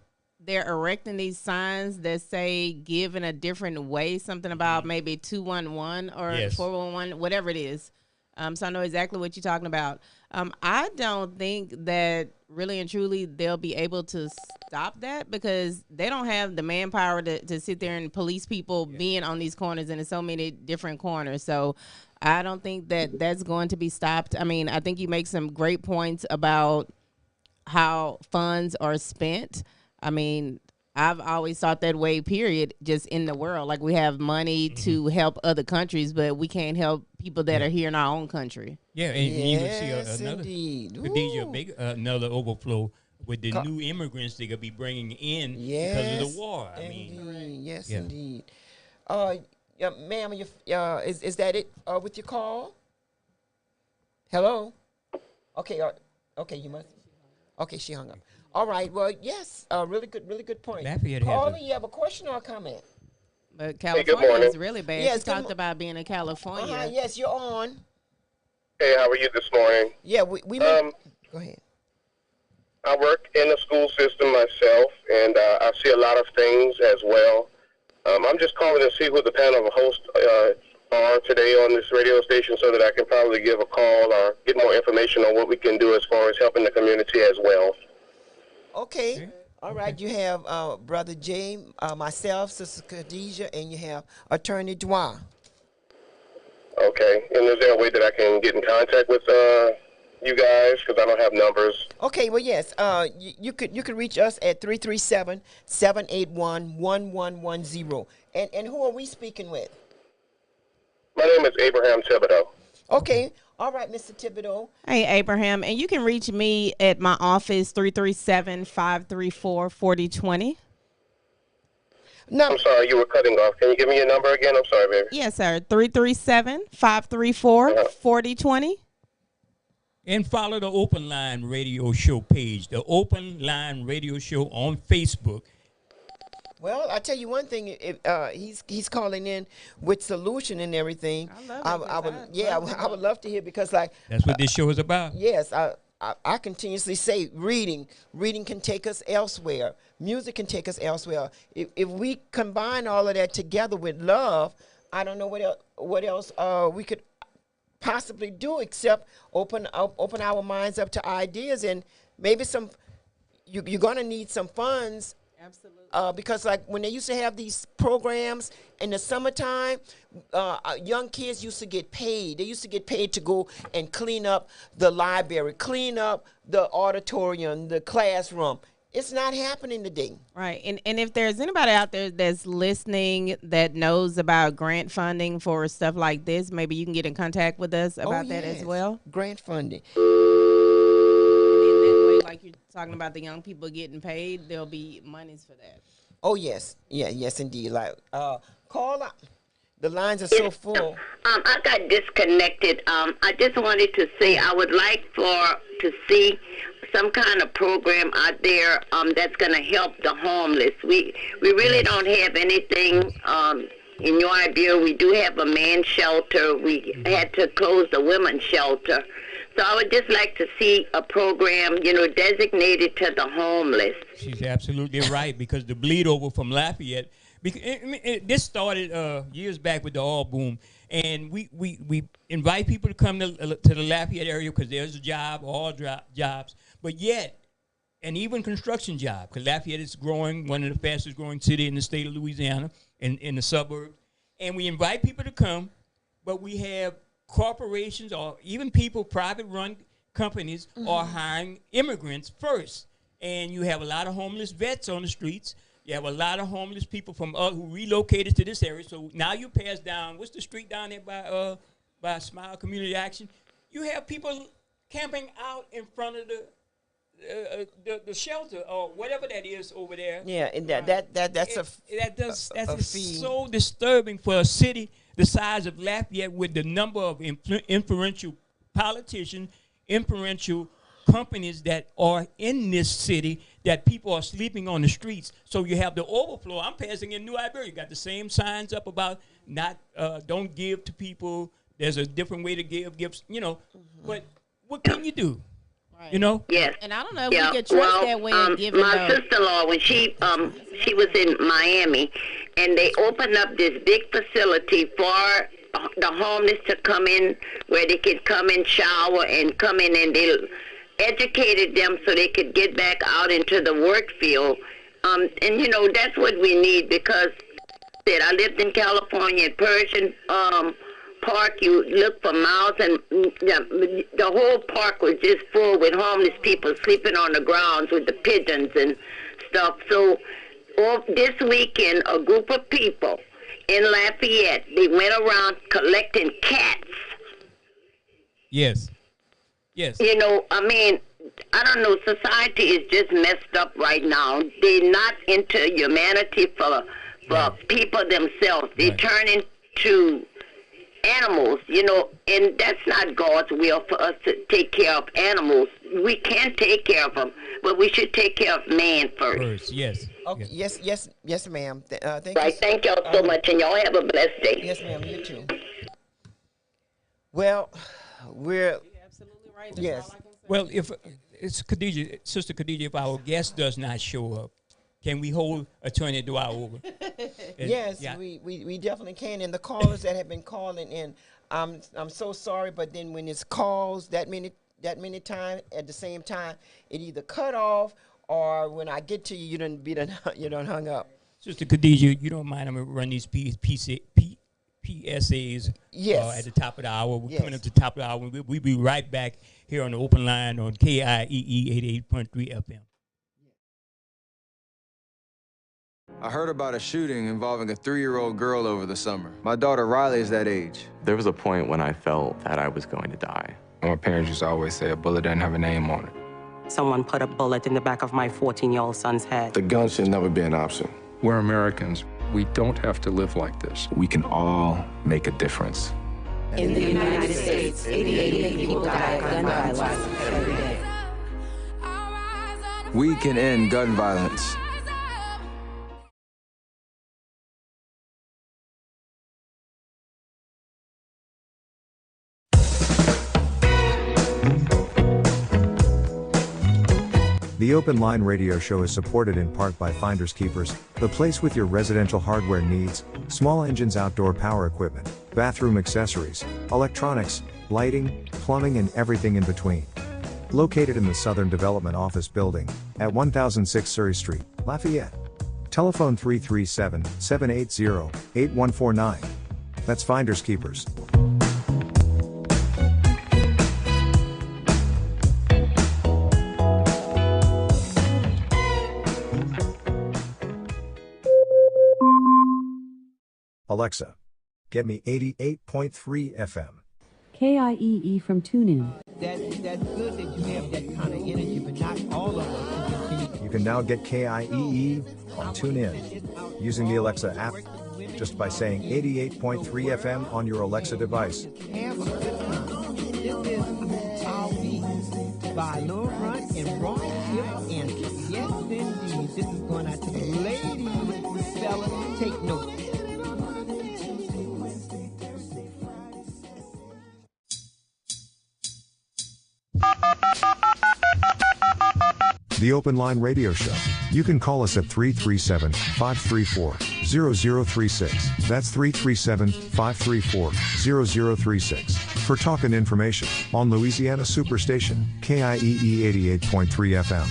they're erecting these signs that say give in a different way, something about maybe 211 or 411, whatever it is. So I know exactly what you're talking about. I don't think that really and truly they'll be able to stop that because they don't have the manpower to sit there and police people being on these corners and in so many different corners. So I don't think that that's going to be stopped. I mean, I think you make some great points about how funds are spent. I mean, I've always thought that way, period, just in the world. Like we have money to help other countries, but we can't help people that are here in our own country. Yeah, and you can see another overflow with the new immigrants they're going to be bringing in because of the war. Indeed. Ma'am, is that it with your call? Hello? Okay, you must. Okay, she hung up. All right. Well, yes. Really good point. Caller, you have a question or a comment? But California is really bad. Yes, you talked about being in California. Yes, you're on. Hey, how are you this morning? Yeah, we go ahead. I work in the school system myself, and I see a lot of things as well. I'm just calling to see who the panel of hosts are today on this radio station so that I can probably give a call or get more information on what we can do as far as helping the community as well. Okay. All right. You have Brother Jay, myself, Sister Khadijah, and you have Attorney Dwa. Okay. And is there a way that I can get in contact with you guys? Because I don't have numbers. Okay. Well, yes. You could reach us at 337-781-1110. And who are we speaking with? My name is Abraham Thibodeau. Okay. All right, Mr. Thibodeau. Hey, Abraham. And you can reach me at my office, 337-534-4020. No. I'm sorry, you were cutting off. Can you give me your number again? I'm sorry, baby. Yes, sir. 337-534-4020. And follow the Open Line Radio Show page, the Open Line Radio Show on Facebook. Well, I tell you one thing. He's calling in with solution and everything. I would love to hear because that's what this show is about. Yes, I continuously say reading can take us elsewhere. Music can take us elsewhere. If we combine all of that together with love, I don't know what else we could possibly do except open our minds up to ideas and maybe you're going to need some funds. Absolutely. Because like when they used to have these programs in the summertime, young kids used to get paid. They used to get paid to go and clean up the library, clean up the auditorium, the classroom. It's not happening today. Right. And if there's anybody out there that's listening that knows about grant funding for stuff like this, maybe you can get in contact with us about that as well. Grant funding. Like you're talking about the young people getting paid, there'll be monies for that. Oh yes, yes indeed. Like call up. The lines are so full. I got disconnected. I just wanted to say I would like to see some kind of program out there that's going to help the homeless. We really don't have anything In New Iberia, we do have a man shelter. We had to close the women's shelter. So I would just like to see a program, designated to the homeless. She's absolutely right, because the bleed over from Lafayette, this started years back with the oil boom, and we invite people to come to the Lafayette area because there's a job, all jobs, but yet, and even construction job, because Lafayette is growing, one of the fastest growing city in the state of Louisiana, in the suburbs, and we invite people to come, but we have corporations or even people, private-run companies, are hiring immigrants first. And you have a lot of homeless vets on the streets. You have a lot of homeless people from who relocated to this area. So now you pass down, what's the street down there by Smile Community Action? You have people camping out in front of the shelter or whatever that is over there. Yeah, and that's so disturbing for a city the size of Lafayette, with the number of influential politicians, influential companies that are in this city, that people are sleeping on the streets. So you have the overflow. I'm passing in New Iberia. You got the same signs up about don't give to people. There's a different way to give gifts, But what can you do? Right. Yes. And I don't know if we could trust that way of giving. My sister-in-law, when she was in Miami, and they opened up this big facility for the homeless to come in, where they could come and shower and come in, and they educated them so they could get back out into the work field. And that's what we need, because I lived in California at Persian Park. You look for miles, and the whole park was just full with homeless people sleeping on the grounds with the pigeons and stuff. So this weekend, a group of people in Lafayette, they went around collecting cats. Yes. I don't know, society is just messed up right now. They're not into humanity for people themselves. They turn into animals, and that's not God's will for us to take care of animals. We can take care of them, but we should take care of man first. Yes. Okay. Yes, ma'am. Thank you. Thank y'all so much, and y'all have a blessed day. Yes, ma'am. You too. Well, we're absolutely right. Yes. Well, if it's Sister Khadija, if our guest does not show up, can we hold Attorney Dwyer over? Yes, we definitely can. And the callers that have been calling in, I'm so sorry, but then when it's calls that many times at the same time, it either cut off, or when I get to you, you don't hung up. Sister Khadija, you don't mind I'm gonna run these PSAs at the top of the hour. We're coming up to the top of the hour. We'll be right back here on the open line on KIEE 88.3 FM. I heard about a shooting involving a 3-year-old girl over the summer. My daughter Riley is that age. There was a point when I felt that I was going to die. My parents used to always say a bullet doesn't have a name on it. Someone put a bullet in the back of my 14-year-old son's head. The gun should never be an option. We're Americans. We don't have to live like this. We can all make a difference. In the United States, 88 people die of gun violence every day. We can end gun violence. The Open Line Radio Show is supported in part by Finders Keepers, the place with your residential hardware needs, small engines, outdoor power equipment, bathroom accessories, electronics, lighting, plumbing, and everything in between. Located in the Southern Development Office Building, at 1006 Surrey Street, Lafayette. Telephone 337-780-8149. That's Finders Keepers. Alexa, get me 88.3 FM. KIEE from TuneIn. That's good that you have that kind of energy, but not all of us. You can now get KIEE on TuneIn using the Alexa app, just by saying 88.3 FM on your Alexa device. This is our week by Lil Run and Rock Chip, and yes indeed, this is going out to the ladies, fellas, take notes. The Open Line Radio Show. You can call us at 337-534-0036. That's 337-534-0036. For talk and information on Louisiana Superstation, KIEE 88.3 FM.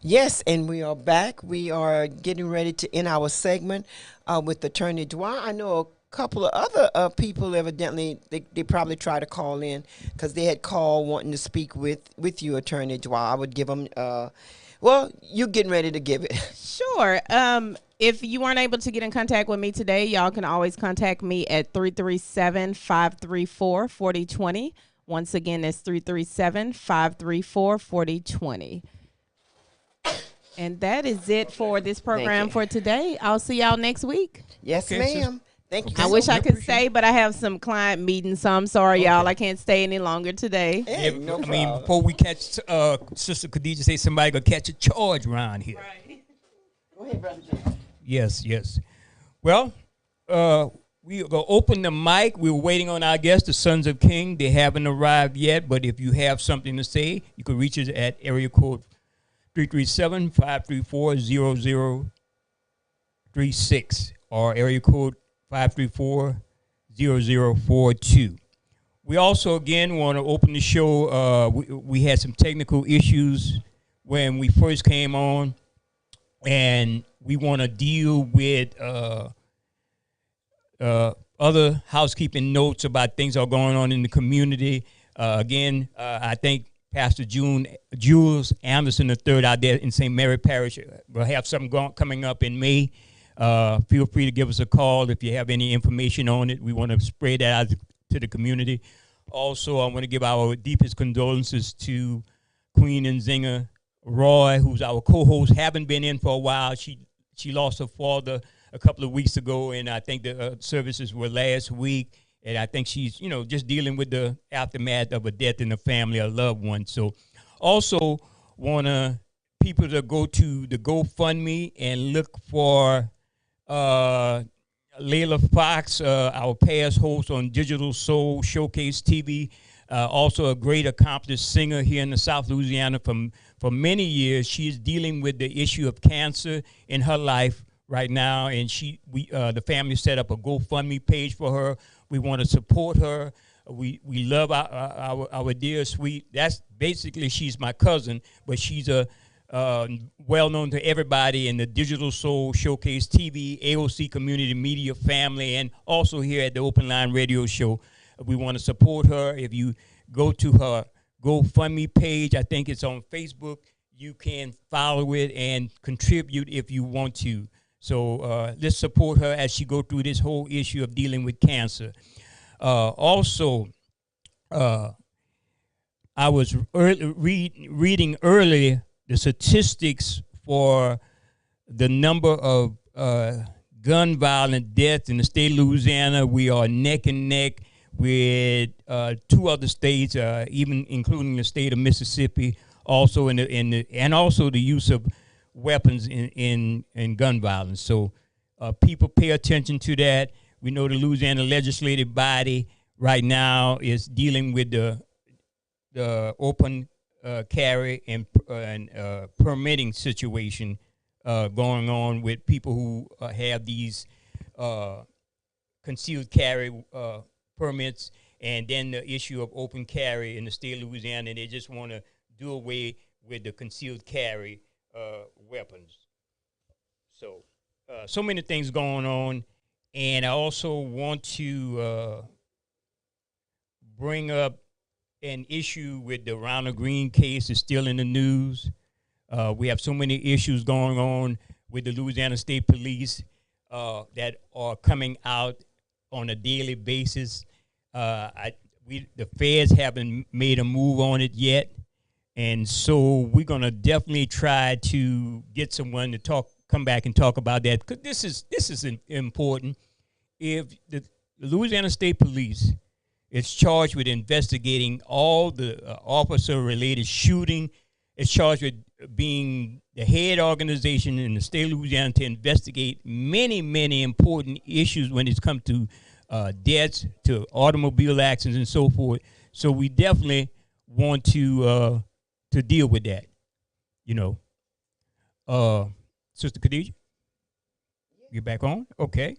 Yes, and we are back. We are getting ready to end our segment with Attorney Dwight. I know a couple of other people evidently, they probably try to call in because they had called wanting to speak with you, Attorney Dwight. I would give them, well, you getting ready to give it. Sure. If you weren't able to get in contact with me today, y'all can always contact me at 337-534-4020. Once again, that's 337-534-4020. And that is it for this program for today. I'll see y'all next week. Yes, ma'am. Thank you. I wish I could stay, but I have some client meetings, so I'm sorry, y'all. I can't stay any longer today. Hey, no I mean, before we catch, Sister Khadijah say somebody gonna catch a charge around here. Right. Go ahead, Brother Jay. Yes. Well, we are gonna open the mic. We were waiting on our guests, the Sons of King. They haven't arrived yet, but if you have something to say, you can reach us at area code 337-534-0036 or area code 534-0042. We also, again, want to open the show. We had some technical issues when we first came on, and we want to deal with other housekeeping notes about things that are going on in the community. I think Pastor Jules Anderson III out there in St. Mary Parish will have something coming up in May. Feel free to give us a call if you have any information on it. We want to spread that out to the community. Also, I want to give our deepest condolences to Queen and Zinger Roy, who's our co-host. Haven't been in for a while. She lost her father a couple of weeks ago, and I think the services were last week. And I think she's, just dealing with the aftermath of a death in the family, a loved one. So also want people to go to the GoFundMe and look for Layla Fox, our past host on Digital Soul Showcase TV. Also a great accomplished singer here in the South Louisiana for many years. She is dealing with the issue of cancer in her life right now, and the family set up a GoFundMe page for her. We want to support her. We love our dear sweet. That's basically, she's my cousin, but she's a well known to everybody in the Digital Soul Showcase TV, AOC Community Media family, and also here at the Open Line Radio Show. We want to support her. If you go to her GoFundMe page, I think it's on Facebook, you can follow it and contribute if you want to. So let's support her as she go through this whole issue of dealing with cancer. Also, I was reading earlier the statistics for the number of gun violent deaths in the state of Louisiana. We are neck and neck with two other states, even including the state of Mississippi. Also and also the use of weapons in gun violence. So people pay attention to that. We know the Louisiana legislative body right now is dealing with the open carry and permitting situation going on with people who have these concealed carry permits, and then the issue of open carry in the state of Louisiana. They just want to do away with the concealed carry weapons. So many things going on. And I also want to bring up an issue with the Ronald Green case. Is still in the news. We have so many issues going on with the Louisiana State Police that are coming out on a daily basis. The feds haven't made a move on it yet. And so we're going to definitely try to get someone to come back and talk about that, because this is important. If the Louisiana State Police is charged with investigating all the officer-related shooting, it's charged with being the head organization in the state of Louisiana to investigate many, many important issues when it's come to deaths to automobile accidents and so forth. So we definitely want to deal with that. Sister Khadija, you back on? Okay.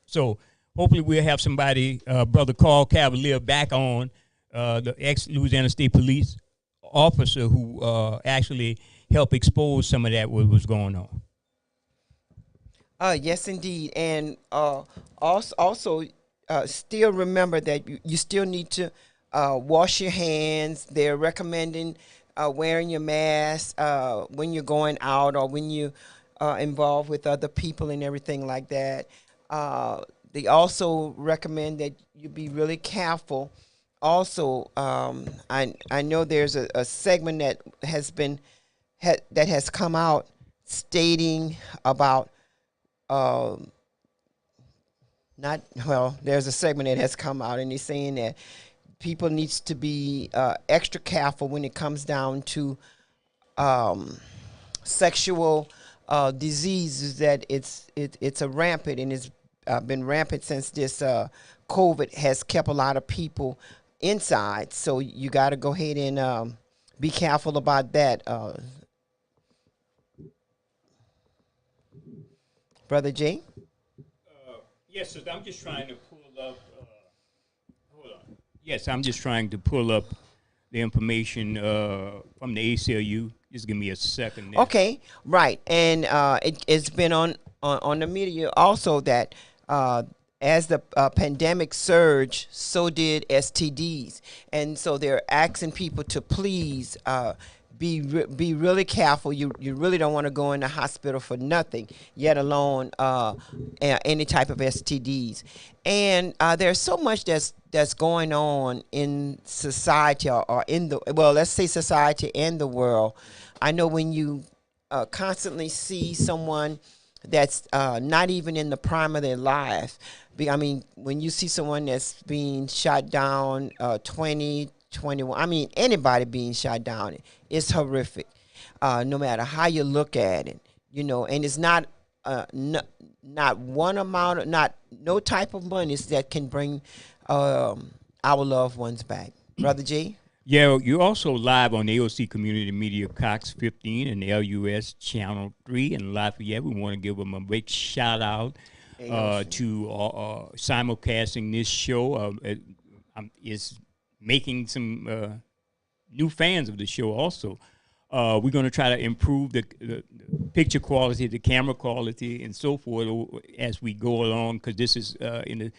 So hopefully we'll have somebody, Brother Carl Cavalier, back on, the ex-Louisiana State Police officer who actually helped expose some of that what was going on. Yes, indeed. And also still remember that you still need to wash your hands. They're recommending wearing your mask when you're going out or when you involved with other people and everything like that. They also recommend that you be really careful. Also, I know there's a segment that has come out stating about there's a segment that has come out and he's saying that people needs to be extra careful when it comes down to sexual diseases, that it's a rampant, and it's been rampant since this COVID has kept a lot of people inside. So you got to go ahead and be careful about that. Brother Jay? Yes, sir. I'm just trying to pull up. Hold on. Yes, I'm just trying to pull up the information from the ACLU. Just give me a second there. Okay, right. And it's been on the media also that as the pandemic surged, so did STDs. And so they're asking people to please be really careful. You really don't want to go in the hospital for nothing, yet alone any type of STDs. And there's so much that's going on in society or in the, well, let's say society and the world. I know when you constantly see someone that's not even in the prime of their life. I mean, when you see someone that's being shot down 20, 21, I mean, anybody being shot down, it's horrific, no matter how you look at it, and it's not one amount, no type of money that can bring our loved ones back. Brother G? Yeah, you're also live on AOC Community Media, Cox 15 and LUS Channel 3 in Lafayette. We want to give them a big shout out to simulcasting this show. Is making some new fans of the show also. We're going to try to improve the picture quality, the camera quality, and so forth as we go along, because this is in the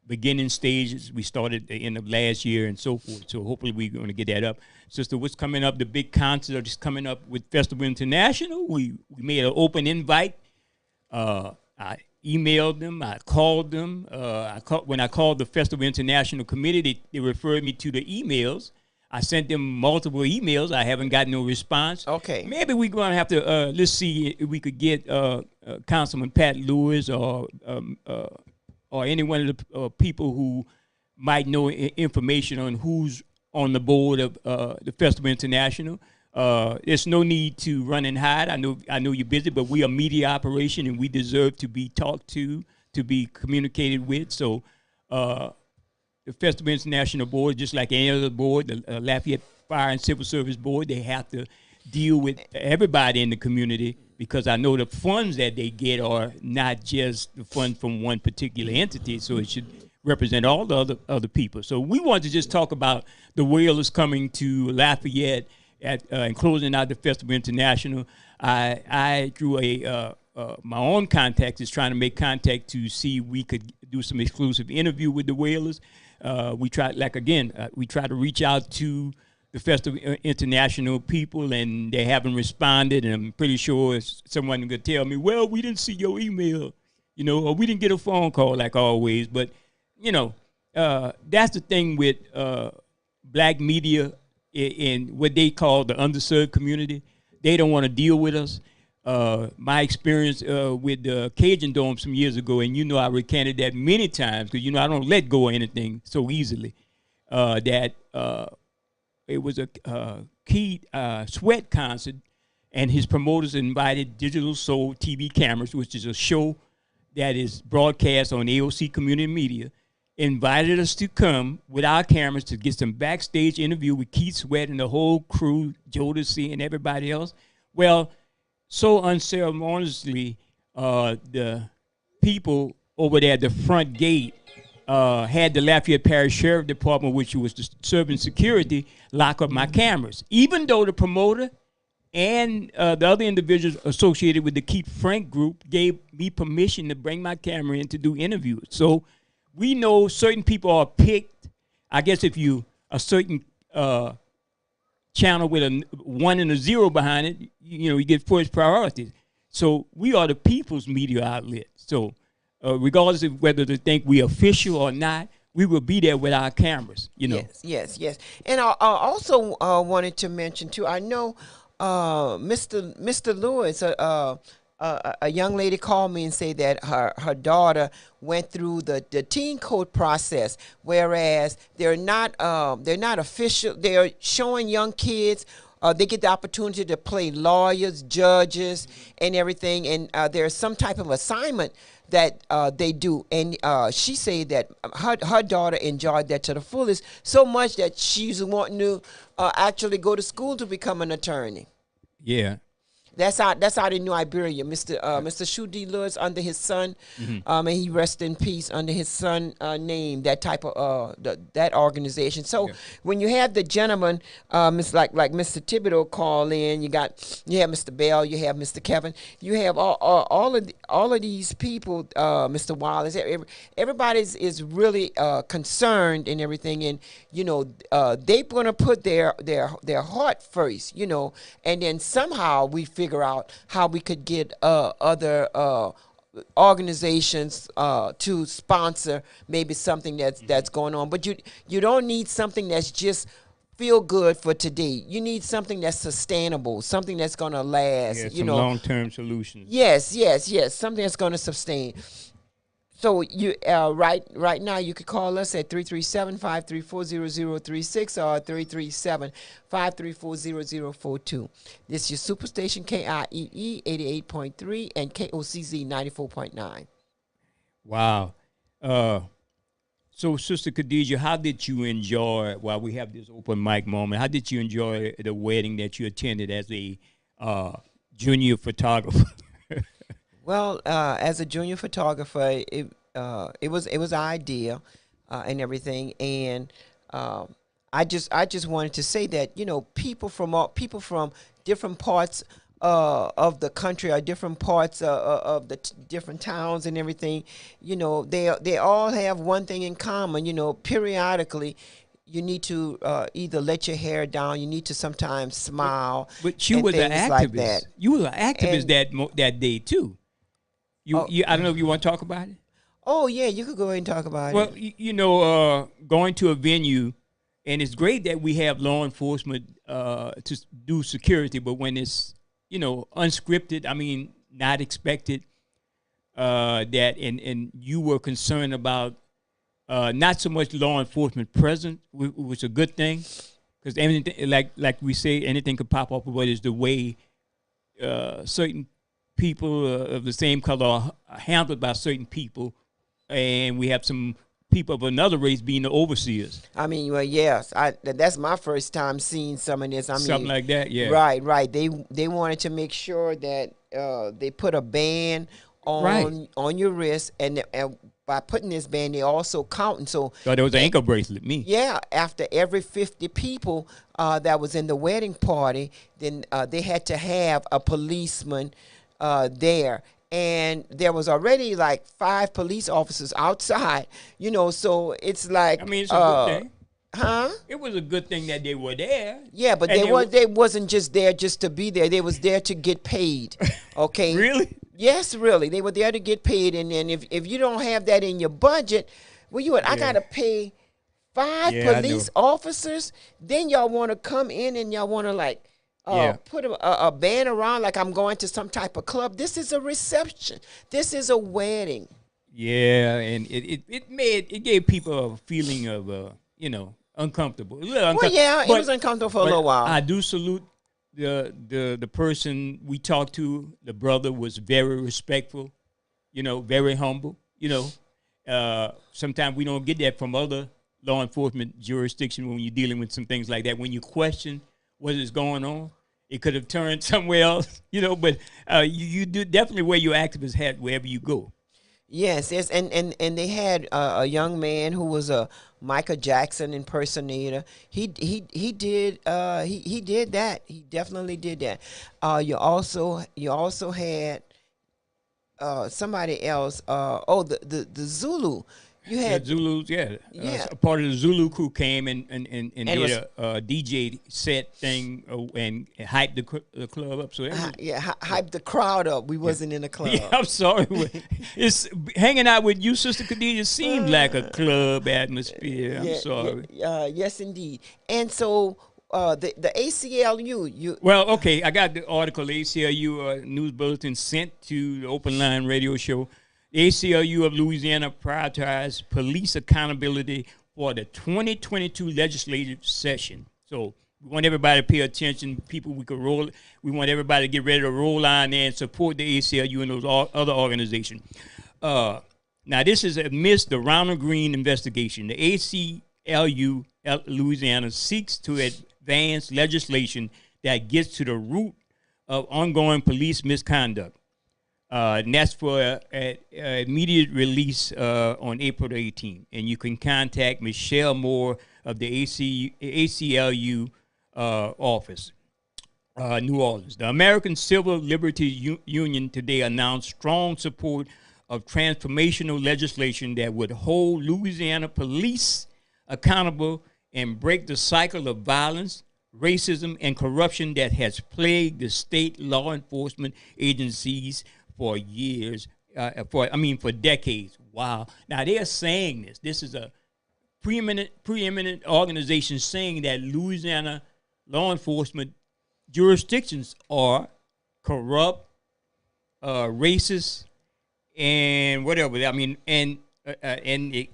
beginning stages. We started at the end of last year and so forth. So hopefully we're going to get that up. Sister, what's coming up? The big concert is coming up with Festival International. We made an open invite. I emailed them. I called them. When I called the Festival International Committee, they referred me to the emails. I sent them multiple emails. I haven't gotten no response. Okay. Maybe we're going to have to, let's see if we could get Councilman Pat Lewis or any one of the people who might know information on who's on the board of the Festival International. There's no need to run and hide. I know you're busy, but we are a media operation, and we deserve to be talked to be communicated with. So the Festival International Board, just like any other board, the Lafayette Fire and Civil Service Board, they have to deal with everybody in the community, because I know the funds that they get are not just the funds from one particular entity, so it should represent all the other people. So we want to just talk about the whalers coming to Lafayette and closing out the Festival International. I through my own contacts, is trying to make contact to see if we could do some exclusive interview with the whalers. We try to reach out to the Festival International people, and they haven't responded, and I'm pretty sure someone could tell me, well, we didn't see your email, or we didn't get a phone call like always. But, that's the thing with black media in what they call the underserved community. They don't want to deal with us. My experience with the Cajun Dome some years ago, and I recanted that many times, because I don't let go of anything so easily, that it was a KIEE Sweat concert, and his promoters invited Digital Soul TV Cameras, which is a show that is broadcast on AOC Community Media invited us to come with our cameras to get some backstage interview with Keith Sweat and the whole crew, Jodeci and everybody else. Well, so unceremoniously, the people over there at the front gate had the Lafayette Parish Sheriff Department, which was serving security, lock up my cameras, even though the promoter and the other individuals associated with the Keith Frank group gave me permission to bring my camera in to do interviews. So we know certain people are picked. I guess if you a certain channel with a 1 and a 0 behind it, you get first priority. So we are the people's media outlet. So regardless of whether they think we official or not, we will be there with our cameras. Yes. And I also wanted to mention too. I know Mr. Lewis, a young lady called me and said that her daughter went through the teen code process, whereas they're not official. They're showing young kids. They get the opportunity to play lawyers, judges, and everything. And there's some type of assignment that they do. And she said that her daughter enjoyed that to the fullest, so much that she's wanting to actually go to school to become an attorney. Yeah. That's out in New Iberia, Mr. Shudi Lewis under his son, and he rests in peace under his son name. That type of that organization. So when you have the gentleman, like Mr. Thibodeau call in, you have Mr. Bell, you have Mr. Kevin, you have all of these people, Mr. Wallace. Everybody is really concerned and everything, and they're gonna put their heart first, and then somehow we figure out how we could get other organizations to sponsor maybe something that's going on. But you don't need something that's just feel good for today. You need something that's sustainable, something that's going to last. Yeah, some long-term solutions. Yes, something that's going to sustain. So you right now you could call us at 337-534-0036 or 337-534-0042. This is your Superstation KIEE 88.3 and KOCZ 94.9. Wow. So Sister Khadijah, how did you enjoy, while we have this open mic moment, how did you enjoy the wedding that you attended as a junior photographer? Well, as a junior photographer, it was an idea and everything, and I just wanted to say that people from different parts of the country or different parts of the different towns and everything, they all have one thing in common. Periodically, you need to either let your hair down. You need to sometimes smile. But you was an activist. Like that. You were an activist that day too. I don't know if you want to talk about it. Oh yeah, you could go ahead and talk about it. Well, going to a venue, and it's great that we have law enforcement to do security, but when it's unscripted, I mean not expected, that and you were concerned about not so much law enforcement present, which was a good thing, because anything like we say, anything could pop up. But it's the way certain people of the same color are handled by certain people, and we have some people of another race being the overseers. I mean, well, yes, that's my first time seeing some of this. I mean, something like that, yeah. Right. They wanted to make sure that they put a band on your wrist, and by putting this band, they also counting. So there was an ankle bracelet. Yeah, after every 50 people that was in the wedding party, then they had to have a policeman there, and there was already like 5 police officers outside, so it's like, I mean, it's a good thing. Huh? It was a good thing that they were there. Yeah, but they wasn't just there just to be there. They was there to get paid. Okay. Really? Yes, really. They were there to get paid, and then if you don't have that in your budget, I gotta pay 5 police officers. Then y'all want to come in and y'all want to put a band around like I'm going to some type of club. This is a reception. This is a wedding. Yeah, and it gave people a feeling of uncomfortable. Well, yeah, it was uncomfortable for a little while. I do salute the person we talked to. The brother was very respectful. you know, very humble. You know, sometimes we don't get that from other law enforcement jurisdiction when you're dealing with some things like that. When you question what is going on, it could have turned somewhere else, you know, but you do definitely wear your activist hat wherever you go. Yes, yes, and they had a young man who was a Michael Jackson impersonator. He did that. He definitely did that. You also had somebody else. The Zulu. You had the Zulus, yeah. Yeah. A part of the Zulu crew came and did a DJ set thing and hyped the club up. So hyped the crowd up. We wasn't in the club. Yeah, I'm sorry. It's hanging out with you, Sister Khadija, seemed like a club atmosphere. I'm sorry. Yes, indeed. And so the ACLU. Well, okay, I got the article. The ACLU news bulletin sent to the Open Line radio show. The ACLU of Louisiana prioritized police accountability for the 2022 legislative session. So we want everybody to pay attention. People, we want everybody to get ready to roll on there and support the ACLU and those other organizations. Now, this is amidst the Ronald Green investigation. The ACLU Louisiana seeks to advance legislation that gets to the root of ongoing police misconduct. And that's for immediate release on April 18th. And you can contact Michelle Moore of the ACLU office, New Orleans. The American Civil Liberties Union today announced strong support of transformational legislation that would hold Louisiana police accountable and break the cycle of violence, racism, and corruption that has plagued the state law enforcement agencies for years, for decades. Wow. Now they're saying this. This is a preeminent organization saying that Louisiana law enforcement jurisdictions are corrupt, racist, and whatever. I mean, and it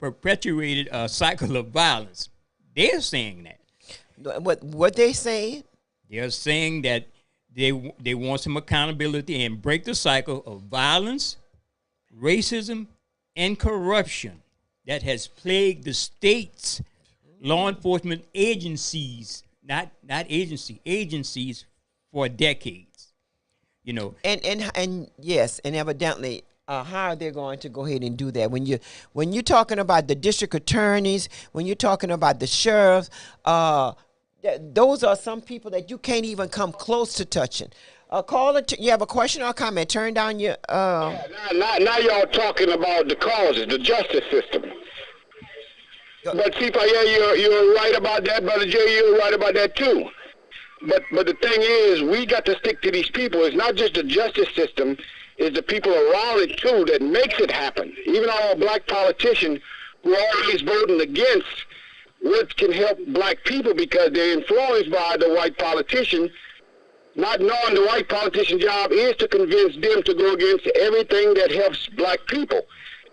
perpetuated a cycle of violence. They're saying that. What they saying? They're saying that they want some accountability and break the cycle of violence, racism, and corruption that has plagued the state's law enforcement agencies, not agencies for decades. You know. And yes, and evidently how are they going to go ahead and do that? When you're talking about the district attorneys, when you're talking about the sheriffs, those are some people that you can't even come close to touching. Caller, you have a question or a comment? Turn down your. Now y'all talking about the causes, the justice system. But see, you're right about that, Brother Jay. You're right about that too. But the thing is, we got to stick to these people. It's not just the justice system; it's the people around it too that makes it happen. Even our black politicians who are always voting against what can help black people because they're influenced by the white politician, not knowing the white politician's job is to convince them to go against everything that helps black people.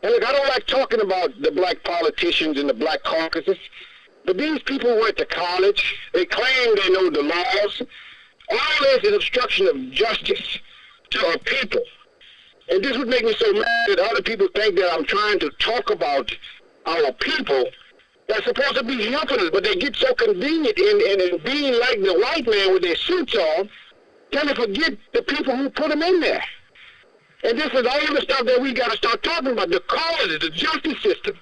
And look, I don't like talking about the black politicians and the black caucuses, but these people went to college. They claim they know the laws. All this is obstruction of justice to our people. And this would make me so mad that other people think that I'm trying to talk about our people. They're supposed to be helping us, but they get so convenient in being like the white man with their suits on, then they forget the people who put them in there. And this is all the stuff that we got to start talking about, the causes, the justice system,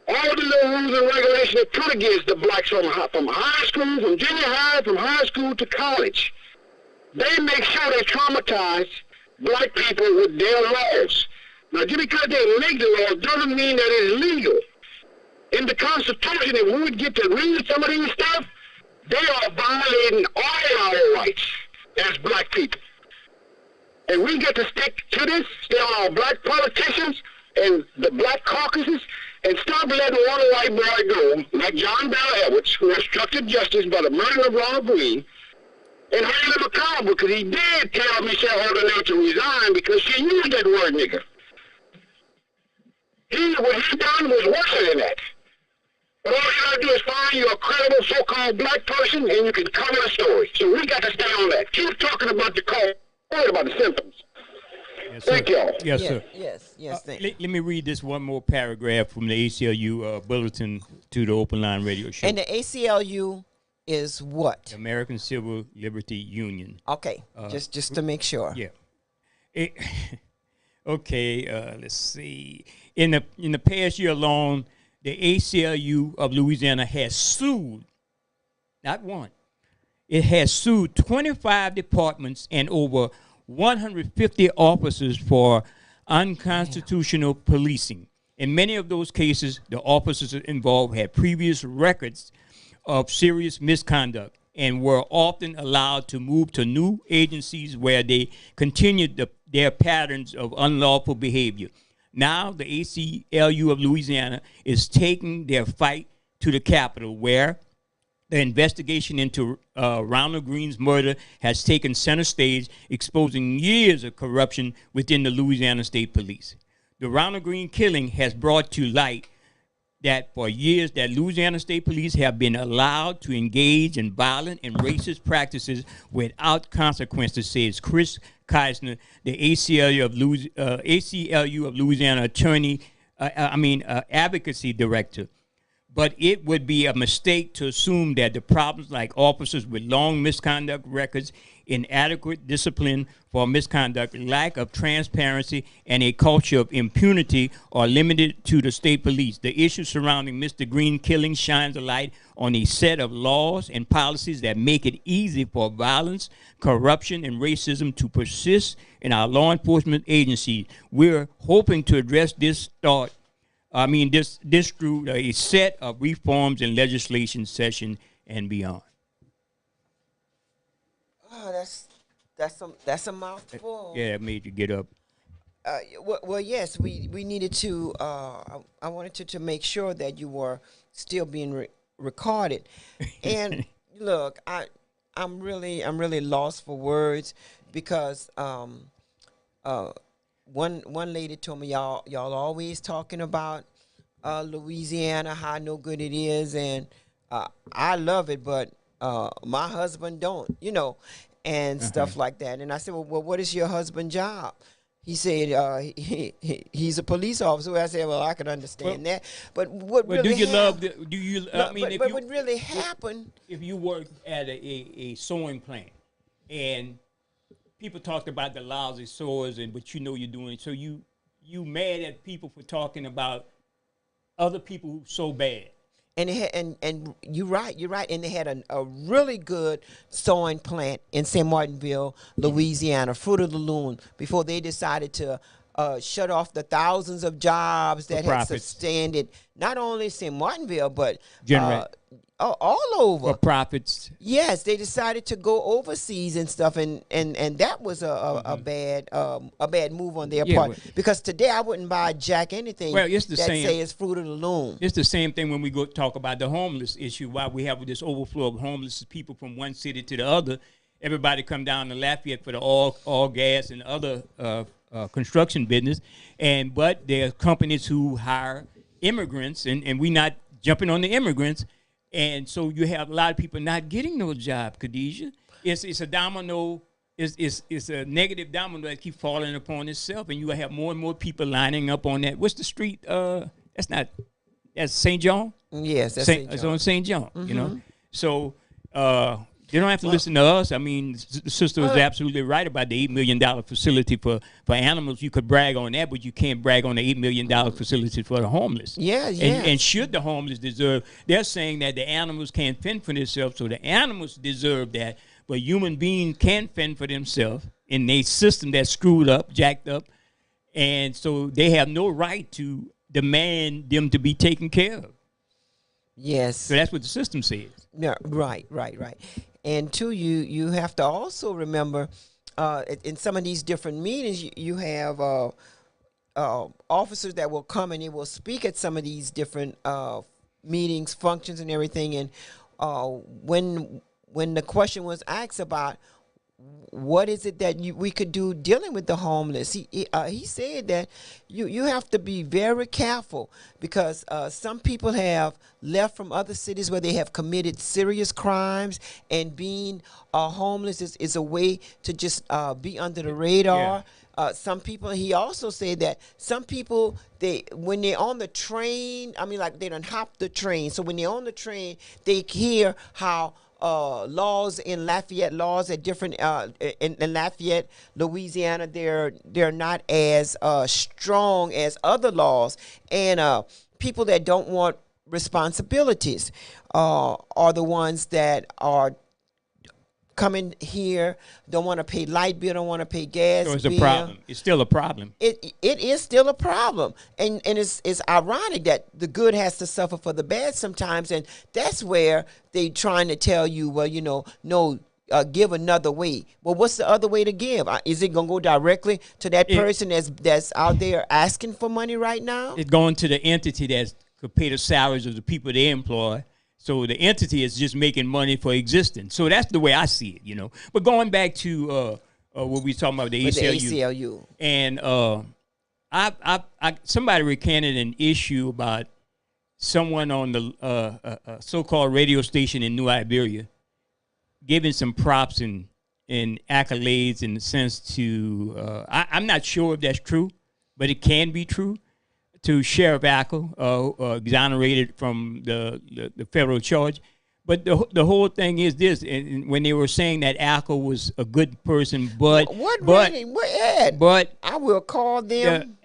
all the little rules and regulations they put against the blacks from high school, from junior high, from high school to college. They make sure they traumatize black people with their laws. Now, just because they make the laws doesn't mean that it's legal. In the Constitution, if we would get to read some of these stuff, they are violating all our rights as black people. And we get to stick to this, stay on our black politicians and the black caucuses, and stop letting one white boy go, like John Bell Edwards, who obstructed justice by the murder of Ronald Green, and hold him accountable because he did tell Michelle Holden to resign because she used that word nigger. What he done was worse than that. But all you gotta do is find you a credible so-called black person and you can cover the story. So we got to stay on that. Keep talking about the cause, worry about the symptoms. Yes, Thank sir. y'all. Yes, sir. Yes. Let me read this one more paragraph from the ACLU bulletin to the Open Line Radio Show. And the ACLU is what? American Civil Liberty Union. Okay, just to make sure. Yeah. Okay. Let's see. In the past year alone, the ACLU of Louisiana has sued, not one. It has sued 25 departments and over 150 officers for unconstitutional policing. In many of those cases, the officers involved had previous records of serious misconduct and were often allowed to move to new agencies where they continued their patterns of unlawful behavior. Now, the ACLU of Louisiana is taking their fight to the Capitol, where the investigation into Ronald Green's murder has taken center stage, exposing years of corruption within the Louisiana State Police. The Ronald Green killing has brought to light that for years that Louisiana State Police have been allowed to engage in violent and racist practices without consequences, says Chris Keisner, the ACLU of Louisiana advocacy director. But it would be a mistake to assume that the problems like officers with long misconduct records, inadequate discipline for misconduct, lack of transparency, and a culture of impunity are limited to the state police. The issue surrounding Mr. Green killing shines a light on a set of laws and policies that make it easy for violence, corruption, and racism to persist in our law enforcement agencies. We're hoping to address this through a set of reforms in legislation session and beyond. Oh, that's a mouthful. Yeah, it made you get up. Well, yes, we needed to. I wanted to make sure that you were still being recorded. And look, I'm really lost for words because one lady told me y'all always talking about Louisiana, how no good it is, and I love it, but my husband don't, and stuff like that. And I said, well, what is your husband's job? He said he's a police officer. I said, well, I can understand that, but what really would really happen if you worked at a sewing plant and people talked about the lousy sewers, but you're doing so you mad at people for talking about other people who sew bad. And you're right. And they had a really good sewing plant in St. Martinville, Louisiana, Fruit of the Loom, before they decided to shut off the thousands of jobs that had sustained it, not only St. Martinville, but all over. For profits. Yes, they decided to go overseas and stuff, and that was a bad move on their part. Because today I wouldn't buy jack anything say it's Fruit of the Loom. It's the same thing when we go talk about the homeless issue. Why we have this overflow of homeless people from one city to the other. Everybody come down to Lafayette for the oil, gas, and other construction business, but there are companies who hire immigrants, and we not jumping on the immigrants. And so you have a lot of people not getting no job, Khadijah. It's a domino. It's a negative domino that keeps falling upon itself, and you have more and more people lining up on that. What's the street? That's St. John. Yes, that's St. John. It's on St. John. Mm-hmm. So you don't have to listen to us. I mean, the sister was absolutely right about the $8 million facility for animals. You could brag on that, but you can't brag on the $8 million facility for the homeless. Yeah. And should the homeless deserve, they're saying that the animals can't fend for themselves, so the animals deserve that, but human beings can't fend for themselves in a system that's screwed up, jacked up, and so they have no right to demand them to be taken care of. Yes. So that's what the system says. Yeah, right. And two, you have to also remember, in some of these different meetings, you have officers that will come and they will speak at some of these different meetings, functions, and everything. And when the question was asked about what is it that we could do dealing with the homeless, he said that you have to be very careful because some people have left from other cities where they have committed serious crimes, and being homeless is a way to just be under the radar. some people, he also said that some people, when they're on the train, I mean, like they done hop the train. So when they're on the train, they hear how laws in Lafayette, laws at different in Lafayette, Louisiana, they're not as strong as other laws, and people that don't want responsibilities are the ones that are coming here, don't want to pay light bill, don't want to pay gas bill. So it's a problem. It's still a problem. It is still a problem, and it's ironic that the good has to suffer for the bad sometimes, and that's where they trying to tell you, well, you know, no, give another way. Well, what's the other way to give? Is it gonna go directly to that person that's out there asking for money right now? It's going to the entity that could pay the salaries of the people they employ. So the entity is just making money for existence. So that's the way I see it, you know. But going back to what we were talking about, the ACLU. And somebody recanted an issue about someone on the so-called radio station in New Iberia giving some props and accolades in the sense to, I'm not sure if that's true, but it can be true, to Sheriff Ackle, exonerated from the federal charge. But the whole thing is this, and when they were saying that Ackle was a good person, but I will call them.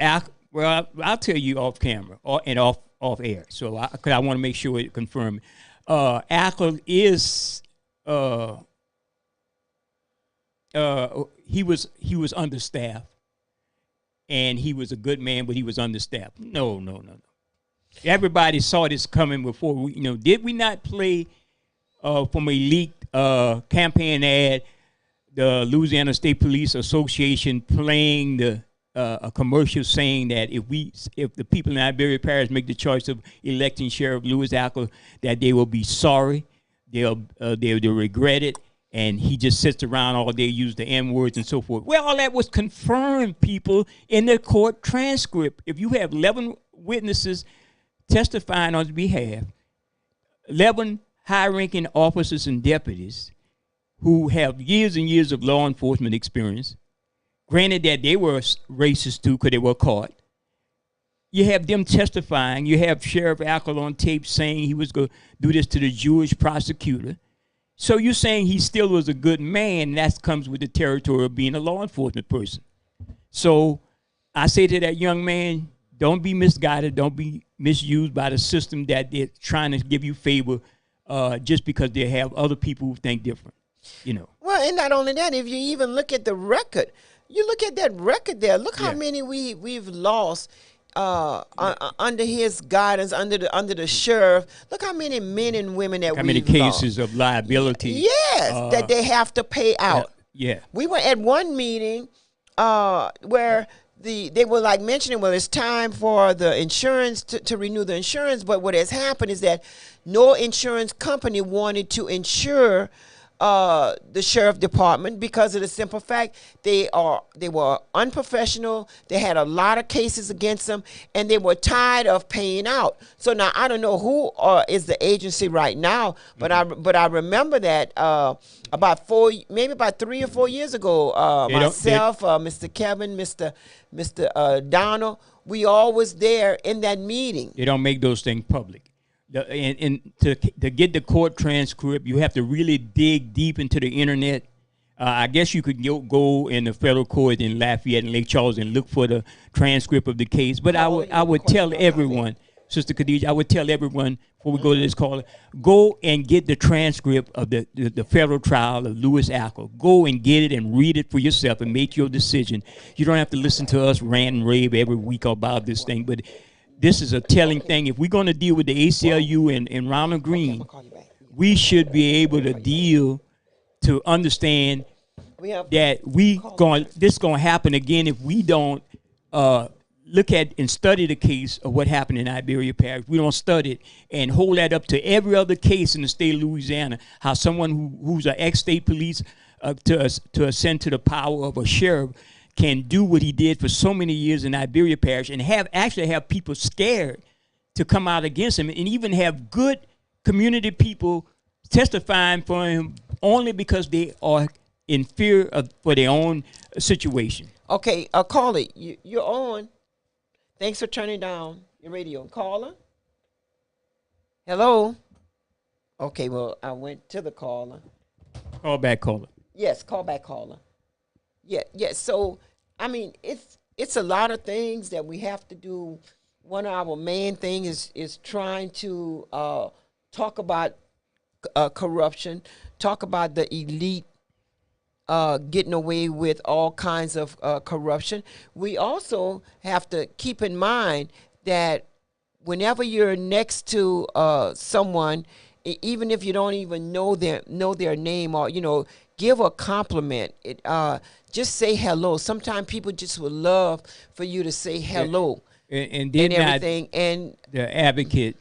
Well, I'll tell you off camera and off air, so because I want to make sure it confirmed. Ackle is he was understaffed. And he was a good man, but he was understaffed. No. Everybody saw this coming before. Did we not play from a leaked campaign ad, the Louisiana State Police Association playing a commercial saying that if the people in Iberia Parish make the choice of electing Sheriff Louis Ackle, that they will be sorry, they'll regret it. And he just sits around all day, use the N words and so forth. Well, all that was confirmed, people, in the court transcript. If you have 11 witnesses testifying on his behalf, 11 high-ranking officers and deputies who have years and years of law enforcement experience, granted that they were racist too because they were caught, you have them testifying. You have Sheriff Ackle on tape saying he was going to do this to the Jewish prosecutor. So you're saying he still was a good man, and that comes with the territory of being a law enforcement person. So I say to that young man, don't be misguided, don't be misused by the system that they're trying to give you favor just because they have other people who think different, you know. Well, and not only that, if you even look at the record, you look at that record there, look how many we've lost under his guidance, under the sheriff. Look how many men and women that how many cases of liability. Yes, that they have to pay out. We were at one meeting where they were like mentioning, well, it's time for the insurance to renew the insurance, but what has happened is that no insurance company wanted to insure the sheriff department because of the simple fact they were unprofessional. They had a lot of cases against them, and they were tired of paying out. So now I don't know who is the agency right now, but I remember that about 3 or 4 years ago, myself, Mr. Kevin, Mr. Donald, we all was there in that meeting. They don't make those things public. And to get the court transcript, you have to really dig deep into the internet. I guess you could go in the federal court in Lafayette and Lake Charles and look for the transcript of the case. But I would tell everyone, Sister Khadijah, I would tell everyone before we go to this call, go and get the transcript of the federal trial of Louis Ackle. Go and get it and read it for yourself and make your decision. You don't have to listen to us rant and rave every week about this thing, but this is a telling thing. If we're going to deal with the ACLU and Ronald Green, we should be able to deal to understand that this is going to happen again if we don't look at and study the case of what happened in Iberia Parish. We don't study it and hold that up to every other case in the state of Louisiana, how someone who's an ex-state police to ascend to the power of a sheriff can do what he did for so many years in Iberia Parish and actually have people scared to come out against him, and even have good community people testifying for him only because they are in fear for their own situation. Okay, caller, you're on. Thanks for turning down your radio. Caller? Hello? Okay, well, I went to the caller. Call back, caller. Yes, call back, caller. Yeah. So, I mean, it's a lot of things that we have to do. One of our main things is trying to talk about corruption, talk about the elite getting away with all kinds of corruption. We also have to keep in mind that whenever you're next to someone, even if you don't even know their name, or give a compliment, just say hello. Sometimes people just would love for you to say hello and everything. And the Advocate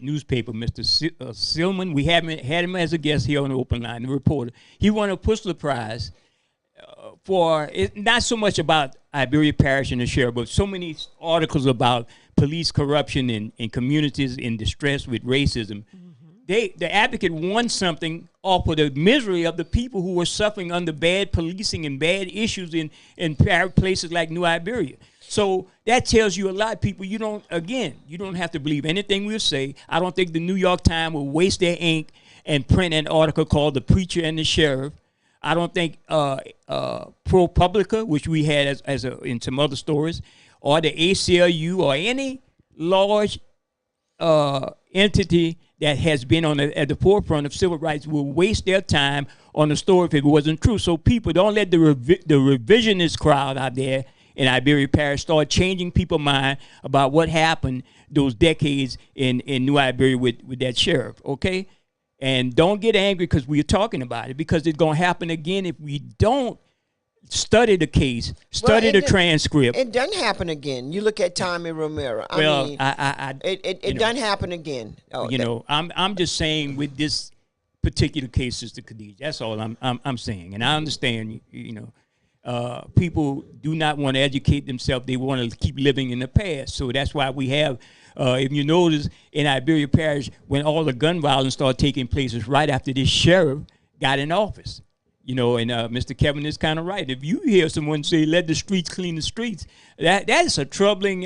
newspaper, Mr. Silman, we had him as a guest here on the open line, the reporter. He won a Pulitzer Prize for not so much about Iberia Parish and the sheriff, but so many articles about police corruption in communities in distress with racism. The Advocate won something off of the misery of the people who were suffering under bad policing and bad issues in places like New Iberia. So that tells you a lot, people. You don't have to believe anything we'll say. I don't think the New York Times will waste their ink and print an article called "The Preacher and the Sheriff." I don't think ProPublica, which we had in some other stories, or the ACLU or any large entity that has been at the forefront of civil rights will waste their time on a story if it wasn't true. So people, don't let the revisionist crowd out there in Iberia Parish start changing people's mind about what happened those decades in New Iberia with that sheriff, okay? And don't get angry because we're talking about it, because it's going to happen again if we don't study the case, study the transcript. It doesn't happen again. You look at Tommy Romero. It doesn't happen again. I'm just saying with this particular case, Sister Khadijah, that's all I'm saying. And I understand, people do not want to educate themselves. They want to keep living in the past. So that's why we have, if you notice, in Iberia Parish, when all the gun violence started taking place, was right after this sheriff got in office. And Mr. Kevin is kind of right. If you hear someone say, let the streets clean the streets, that is a troubling,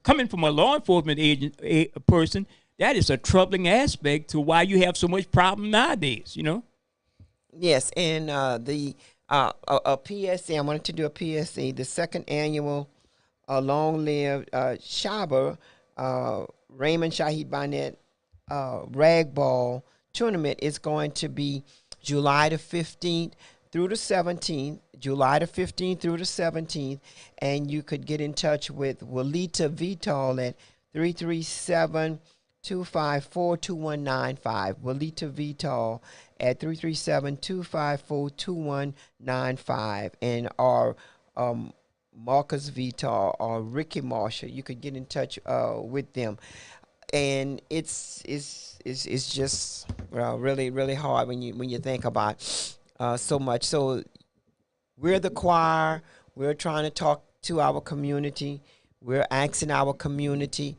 coming from a law enforcement person, that is a troubling aspect to why you have so much problem nowadays, Yes, and a PSA, I wanted to do a PSA, the second annual long-lived Shaba Raymond Shahid Barnett Rag Ball tournament is going to be July the 15th through the 17th, July the 15th through the 17th, and you could get in touch with Walita Vital at 337-254-2195. Walita Vital at 337-254-2195, and our Marcus Vital or Ricky Marshall. You could get in touch with them. And it's just really, really hard when you think about so much. So we're the choir. We're trying to talk to our community. We're asking our community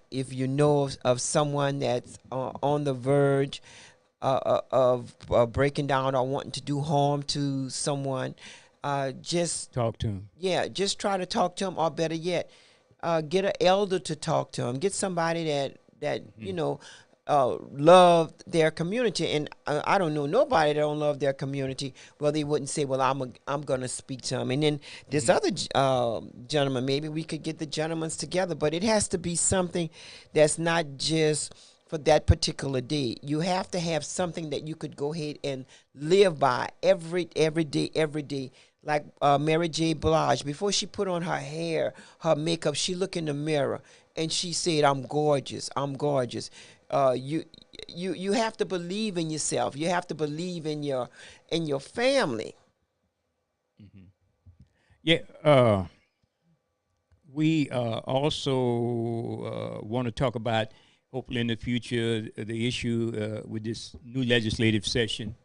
if you know of someone that's on the verge of breaking down or wanting to do harm to someone, just talk to them. Yeah, just try to talk to them, or better yet, get an elder to talk to them. Get somebody that love their community. And I don't know nobody that don't love their community. Well, they wouldn't say, well, I'm going to speak to them. And then this other gentleman, maybe we could get the gentlemen together, but it has to be something that's not just for that particular day. You have to have something that you could go ahead and live by every day. Like Mary J. Blige, before she put on her hair, her makeup, she looked in the mirror and she said, "I'm gorgeous. I'm gorgeous." You have to believe in yourself. You have to believe in your family. Mm-hmm. Yeah. We also want to talk about, hopefully in the future, the issue with this new legislative session.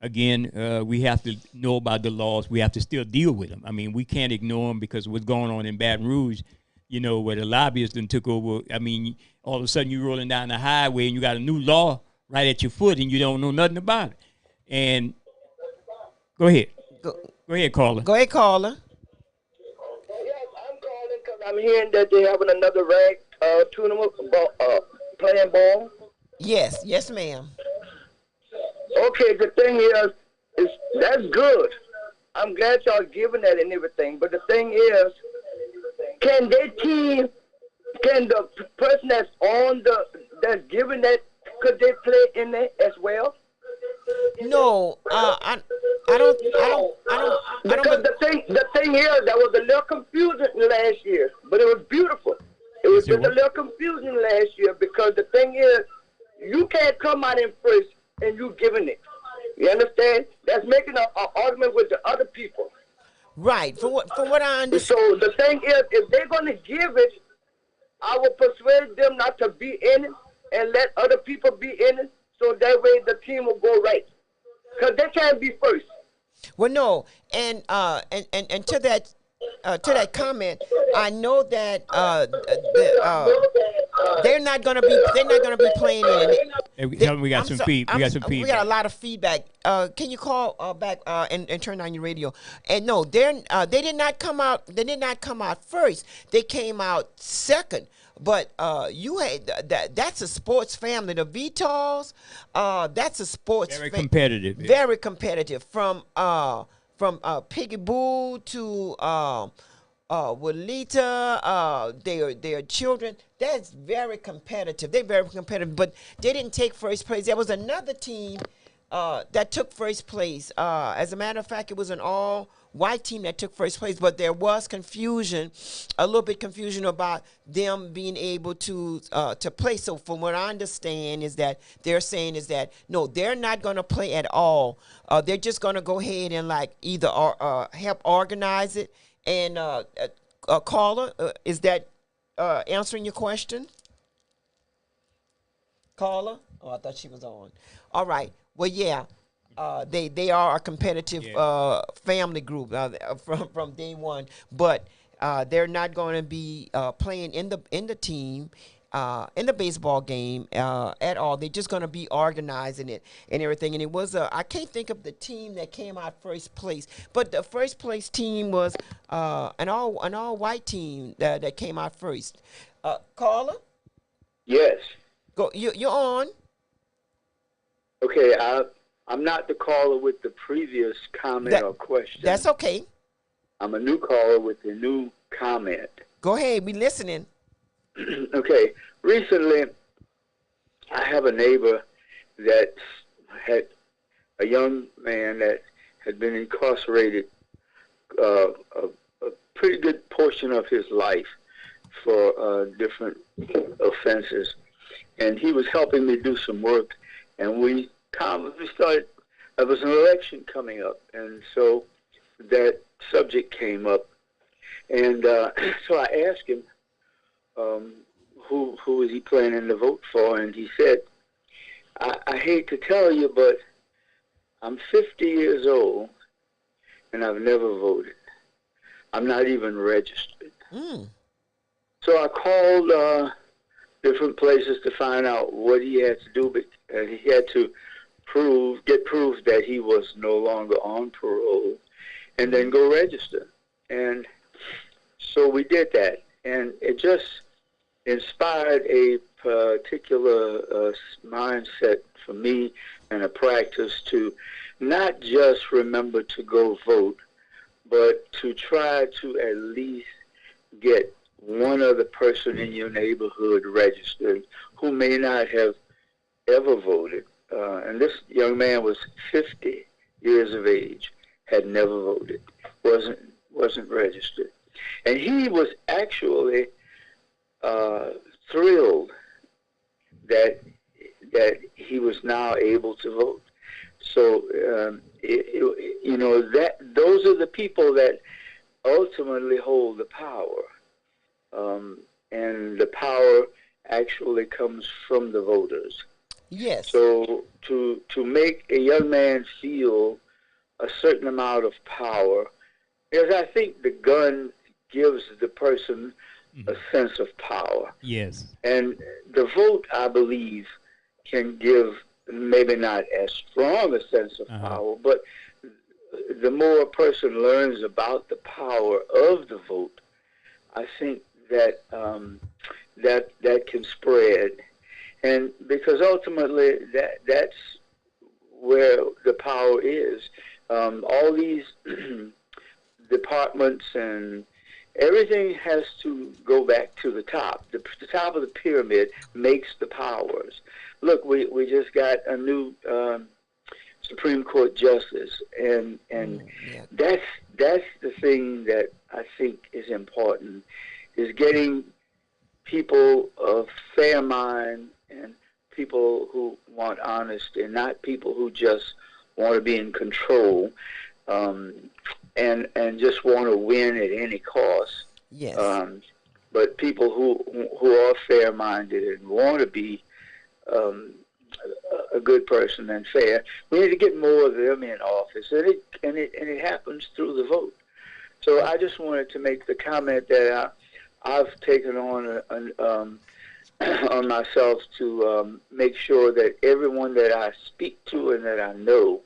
Again, we have to know about the laws. We have to still deal with them. I mean, we can't ignore them because of what's going on in Baton Rouge, where the lobbyists then took over. I mean, all of a sudden you're rolling down the highway and you got a new law right at your foot and you don't know nothing about it. And go ahead. Go ahead, caller. Go ahead, caller. Yes, I'm calling because I'm hearing that they're having another rag tournament playing ball. Yes, ma'am. Okay, the thing is that's good. I'm glad y'all giving that and everything. But the thing is, can the person that's that's giving that, could they play in there as well? No, I don't. Because the thing is, there was a little confusion last year, but it was beautiful. It was just a little confusion last year because the thing is, you can't come out in first and you giving it. You understand? That's making an argument with the other people. Right. From what I understand. So the thing is, if they're going to give it, I will persuade them not to be in it and let other people be in it, so that way the team will go right. Because they can't be first. Well, no, and to that comment, I know that they're not gonna be playing in it. Hey, we got some feedback. We got a lot of feedback. Can you call back and turn on your radio? And no, they did not come out. They did not come out first. They came out second. But you had that's a sports family. The Vitals, that's a sports very competitive. Very competitive. From Piggy Boo to Walita, their children. That's very competitive. They're very competitive. But they didn't take first place. There was another team that took first place. As a matter of fact, it was an all-white team that took first place, but there was confusion, a little bit confusion about them being able to play. So from what I understand is that they're saying is that, no, they're not going to play at all. They're just going to go ahead and like either help organize it. And caller, is that answering your question? Caller? Oh, I thought she was on. All right. Well, yeah, they are a competitive family group from day one, but they're not going to be playing in the team in the baseball game at all. They're just going to be organizing it and everything. And it was I can't think of the team that came out first place, but the first place team was an all white team that came out first. Caller? Yes. Go. You're on. Okay, I'm not the caller with the previous comment or question. That's okay. I'm a new caller with the new comment. Go ahead, we listening. Okay, recently I have a neighbor that had a young man that had been incarcerated a pretty good portion of his life for different offenses. And he was helping me do some work, and we started, there was an election coming up, and so that subject came up. And so I asked him who was he planning to vote for, and he said, I hate to tell you, but I'm 50 years old, and I've never voted. I'm not even registered. So I called different places to find out what he had to do, but he had to get proof that he was no longer on parole, and then go register. And so we did that, and it just inspired a particular mindset for me and a practice to not just remember to go vote, but to try to at least get one other person in your neighborhood registered who may not have ever voted. And this young man was 50 years of age, had never voted, wasn't registered. And he was actually thrilled that he was now able to vote. So those are the people that ultimately hold the power, and the power actually comes from the voters. Yes. So to make a young man feel a certain amount of power, because I think the gun gives the person a sense of power. Yes. And the vote, I believe, can give maybe not as strong a sense of power, but the more a person learns about the power of the vote, I think that that can spread, and because ultimately that's where the power is. All these departments and everything has to go back to the top. The top of the pyramid makes the powers. Look, we just got a new Supreme Court justice, and that's the thing that I think is important, is getting people of fair mind and people who want honesty, not people who just want to be in control, and just want to win at any cost. Yes. But people who are fair-minded and want to be a good person and fair, we need to get more of them in office, and it happens through the vote. So I just wanted to make the comment that I've taken on myself to make sure that everyone that I speak to and that I know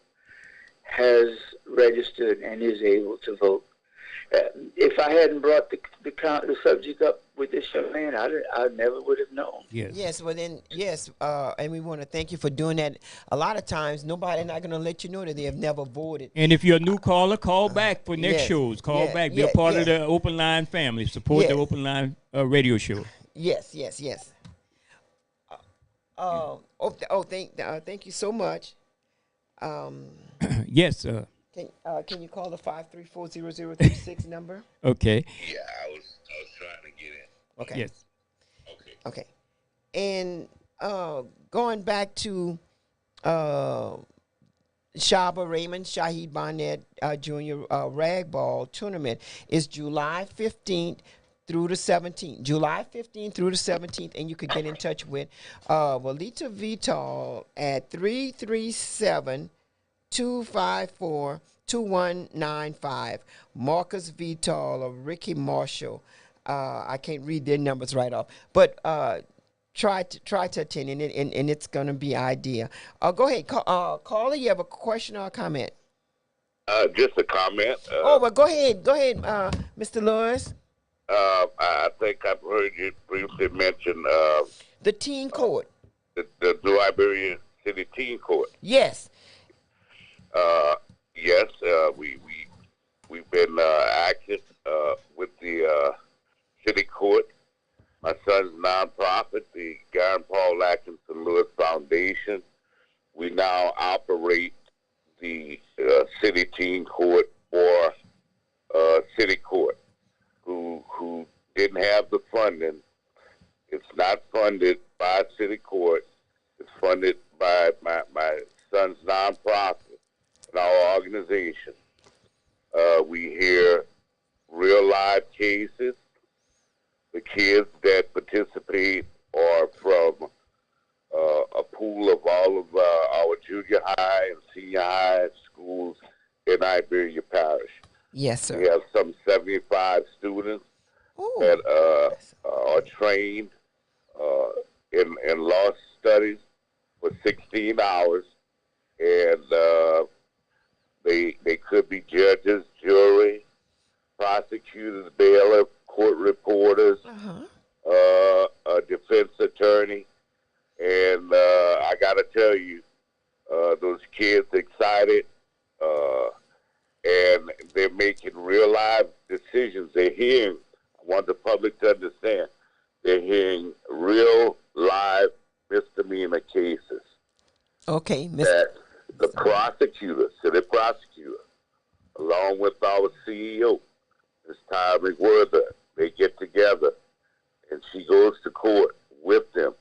has registered and is able to vote. If I hadn't brought the subject up with this young man, I never would have known. Yes. Yes. Well, then, yes. And we want to thank you for doing that. A lot of times, nobody not going to let you know that they have never voted. And if you're a new caller, call back for next yes, shows. Call yes, back. Be a part of the Open Line family. Support the Open Line radio show. Yes. Yes. Yes. Thank you so much. Yes. Can you call the 534-0036 number? Okay. Yeah, I was trying to get in. Okay. Yes. Okay. And going back to Shaba Raymond Shaheed Barnett Jr. Ragball Tournament is July 15th through the 17th. July 15th through the 17th, and you could get in touch with Walita Vital at 337-254-2195. Marcus Vital or Ricky Marshall. I can't read their numbers right off, but try to attend, and it's gonna be ideal. Go ahead, caller. You have a question or a comment? Just a comment. Well, go ahead, Mr. Lewis. I think I've heard you briefly mention the teen court. The New Iberia City Teen Court. Yes. Yes. We've been active with the city court. My son's nonprofit, the Gary Paul Atkinson Lewis Foundation. We now operate the city teen court for city court, who didn't have the funding. It's not funded by city court. It's funded by my son's nonprofit and our organization. We hear real live cases. The kids that participate are from a pool of all of our junior high and senior high schools in Iberia Parish. Yes, sir. We have some 75 students that are trained in law studies for 16 hours, and they could be judges, jury, prosecutors, bailiff, court reporters, a defense attorney, and I got to tell you, those kids excited, and they're making real live decisions. They're hearing, I want the public to understand, they're hearing real live misdemeanor cases. Okay, that the prosecutor, city prosecutor, along with our CEO, Ms. Ty McWhirter, they get together, and she goes to court with them.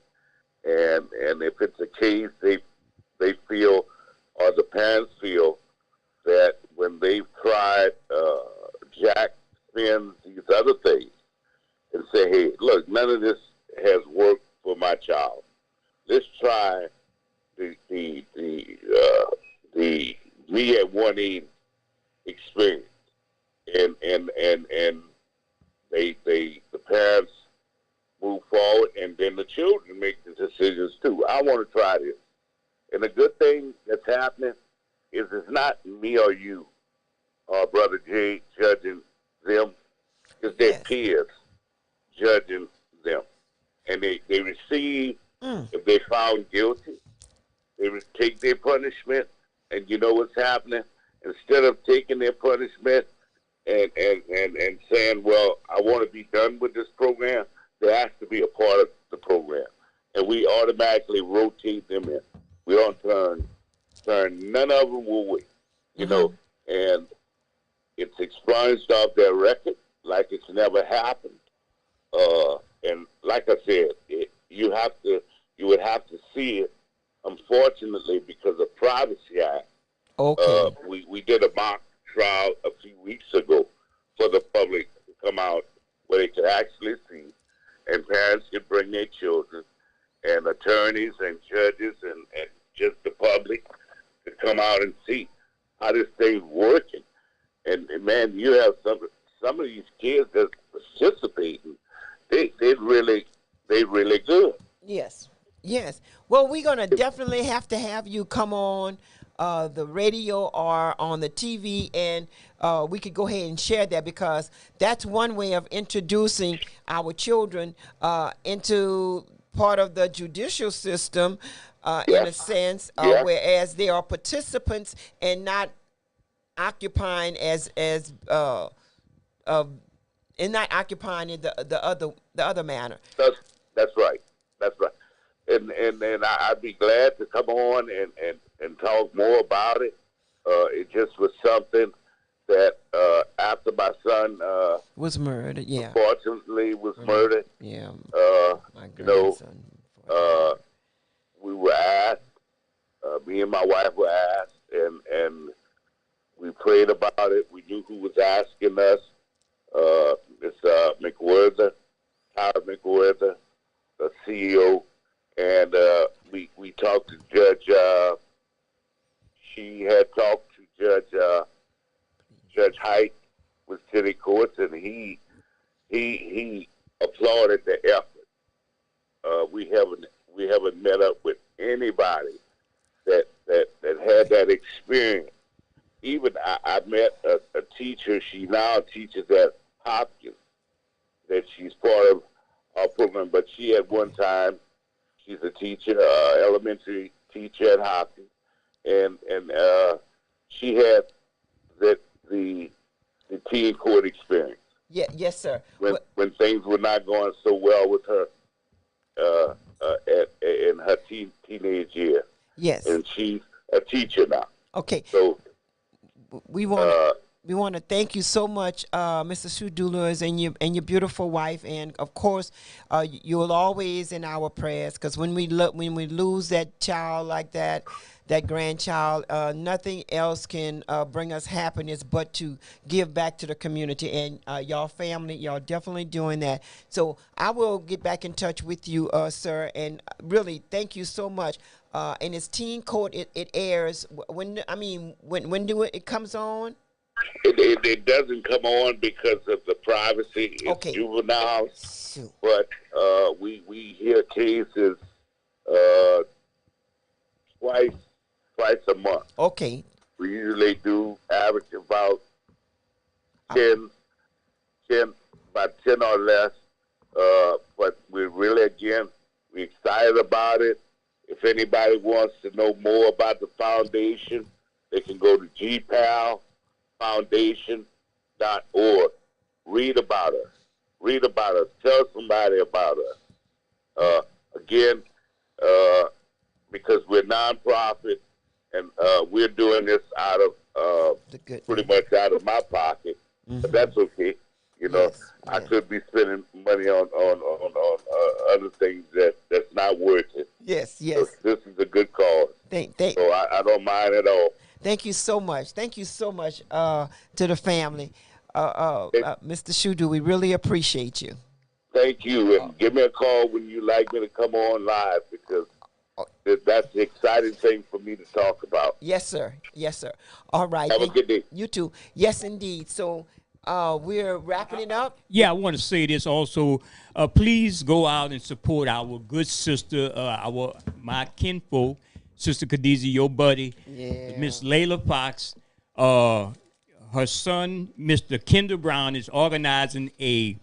And if it's a case they feel, or the parents feel, that when they've tried jack, spins, these other things, and say, hey, look, none of this has worked for my child. Let's try the me at 180 experience. And the parents move forward, and then the children make the decisions too. I want to try this. And the good thing that's happening is it's not me or you. Brother Jay judging them. It's their peers judging them. And they receive, if they found guilty, they would take their punishment. And you know what's happening? Instead of taking their punishment and saying, well, I want to be done with this program, they have to be a part of the program. And we automatically rotate them in. We don't turn none of them away, you know, and it's expunged off their record like it's never happened. And like I said, you would have to see it, unfortunately, because of Privacy Act. Okay. We did a mock trial a few weeks ago for the public to come out where they could actually see, and parents could bring their children, and attorneys and judges and just the public to come out and see how this thing's working. And man, you have some of these kids that participating. They really good. Yes. Well, we're gonna definitely have to have you come on the radio or on the TV, and we could go ahead and share that, because that's one way of introducing our children into part of the judicial system, in a sense, whereas they are participants and not occupying and not occupying in the other manner. That's right. And I'd be glad to come on and talk more about it. It just was something that after my son was murdered, unfortunately was murdered. Yeah. My grandson. We were asked, me and my wife were asked, and we prayed about it. We knew who was asking us. It's McWhirter, Tyler McWhirter, the CEO, and we talked to Judge. She had talked to Judge Height with City Courts, and he applauded the effort. We haven't met up with anybody that had that experience. Even I met a teacher. She now teaches at Hopkins. That she's part of our program, but she at one time, she's a teacher, elementary teacher at Hopkins, and she had the teen court experience. Yes, sir. When things were not going so well with her in her teenage year. Yes. And she's a teacher now. Okay. So we want to thank you so much, Mr. Shudulers, and your beautiful wife, and of course, you'll always in our prayers, because when we lose that child like that grandchild, nothing else can bring us happiness but to give back to the community. And y'all family, y'all definitely doing that. So I will get back in touch with you, sir, and really thank you so much. And it's Teen Court. It airs when do it comes on? It doesn't come on because of the privacy. It's juvenile, but we hear cases twice a month. Okay. We usually do average about 10 or less. But we're excited about it. If anybody wants to know more about the foundation, they can go to gpalfoundation.org. Read about us. Tell somebody about us. Because we're nonprofit, and we're doing this out of pretty much out of my pocket, but that's okay. You know, I could be spending money on other things that's not worth it. Yes. So this is a good cause. So I don't mind at all. Thank you so much. Thank you so much to the family. Mr. Shudu, we really appreciate you. Thank you. And give me a call when you like me to come on live, because that's the exciting thing for me to talk about. Yes, sir. All right. Have a good day. You too. Yes, indeed. So we're wrapping it up. Yeah, I want to say this also. Please go out and support our good sister, my kinfolk, Sister Khadijah, your buddy, Miss Layla Fox. her son, Mr. Kendall Brown, is organizing a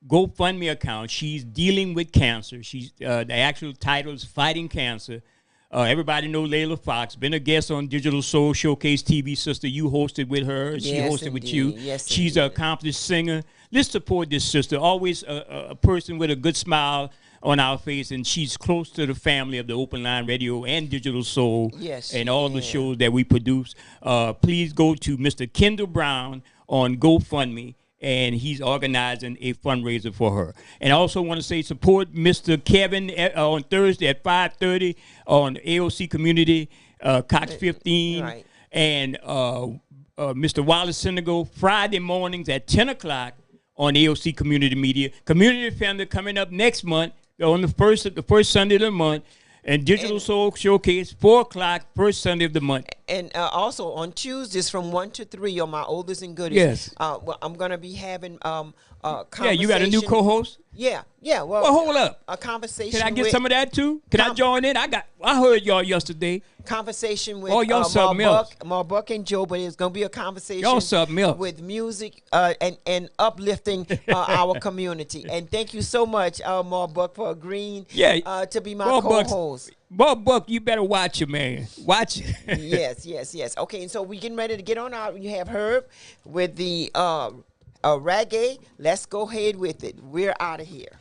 GoFundMe account. She's dealing with cancer. She's the actual title is Fighting Cancer. Everybody know Layla Fox, been a guest on Digital Soul Showcase TV, sister. You hosted with her. She Yes, hosted with indeed. you. Yes, She's an accomplished singer. Let's support this sister. Always a person with a good smile on our face, and she's close to the family of the Open Line Radio and Digital Soul. Yes, and all the shows that we produce. Please go to Mr. Kendall Brown on GoFundMe, and he's organizing a fundraiser for her. And I also want to say support Mr. Kevin on Thursday at 5:30 on AOC Community, Cox 15. Right. And Mr. Wallace Senegal Friday mornings at 10 o'clock on AOC Community Media. Community Family coming up next month on the first Sunday of the month. And Digital Soul Showcase, 4 o'clock, first Sunday of the month. And also on Tuesdays from 1 to 3 on my oldest and goodies. Yes. Well, I'm going to be having Yeah, you got a new co-host? Yeah. Well, hold up. A conversation. Can I get with, some of that too? Can I join in? I heard y'all yesterday. Conversation with y'all something else. Marbuck and Joe, but it's going to be a conversation Y'all something else. with music and uplifting our community. And thank you so much, Marbuck, for agreeing to be my co-host. Marbuck, you better watch it, man. Watch it. Yes. Okay, and so we getting ready to get on out. You have Herb with the reggae. Let's go ahead with it. We're out of here.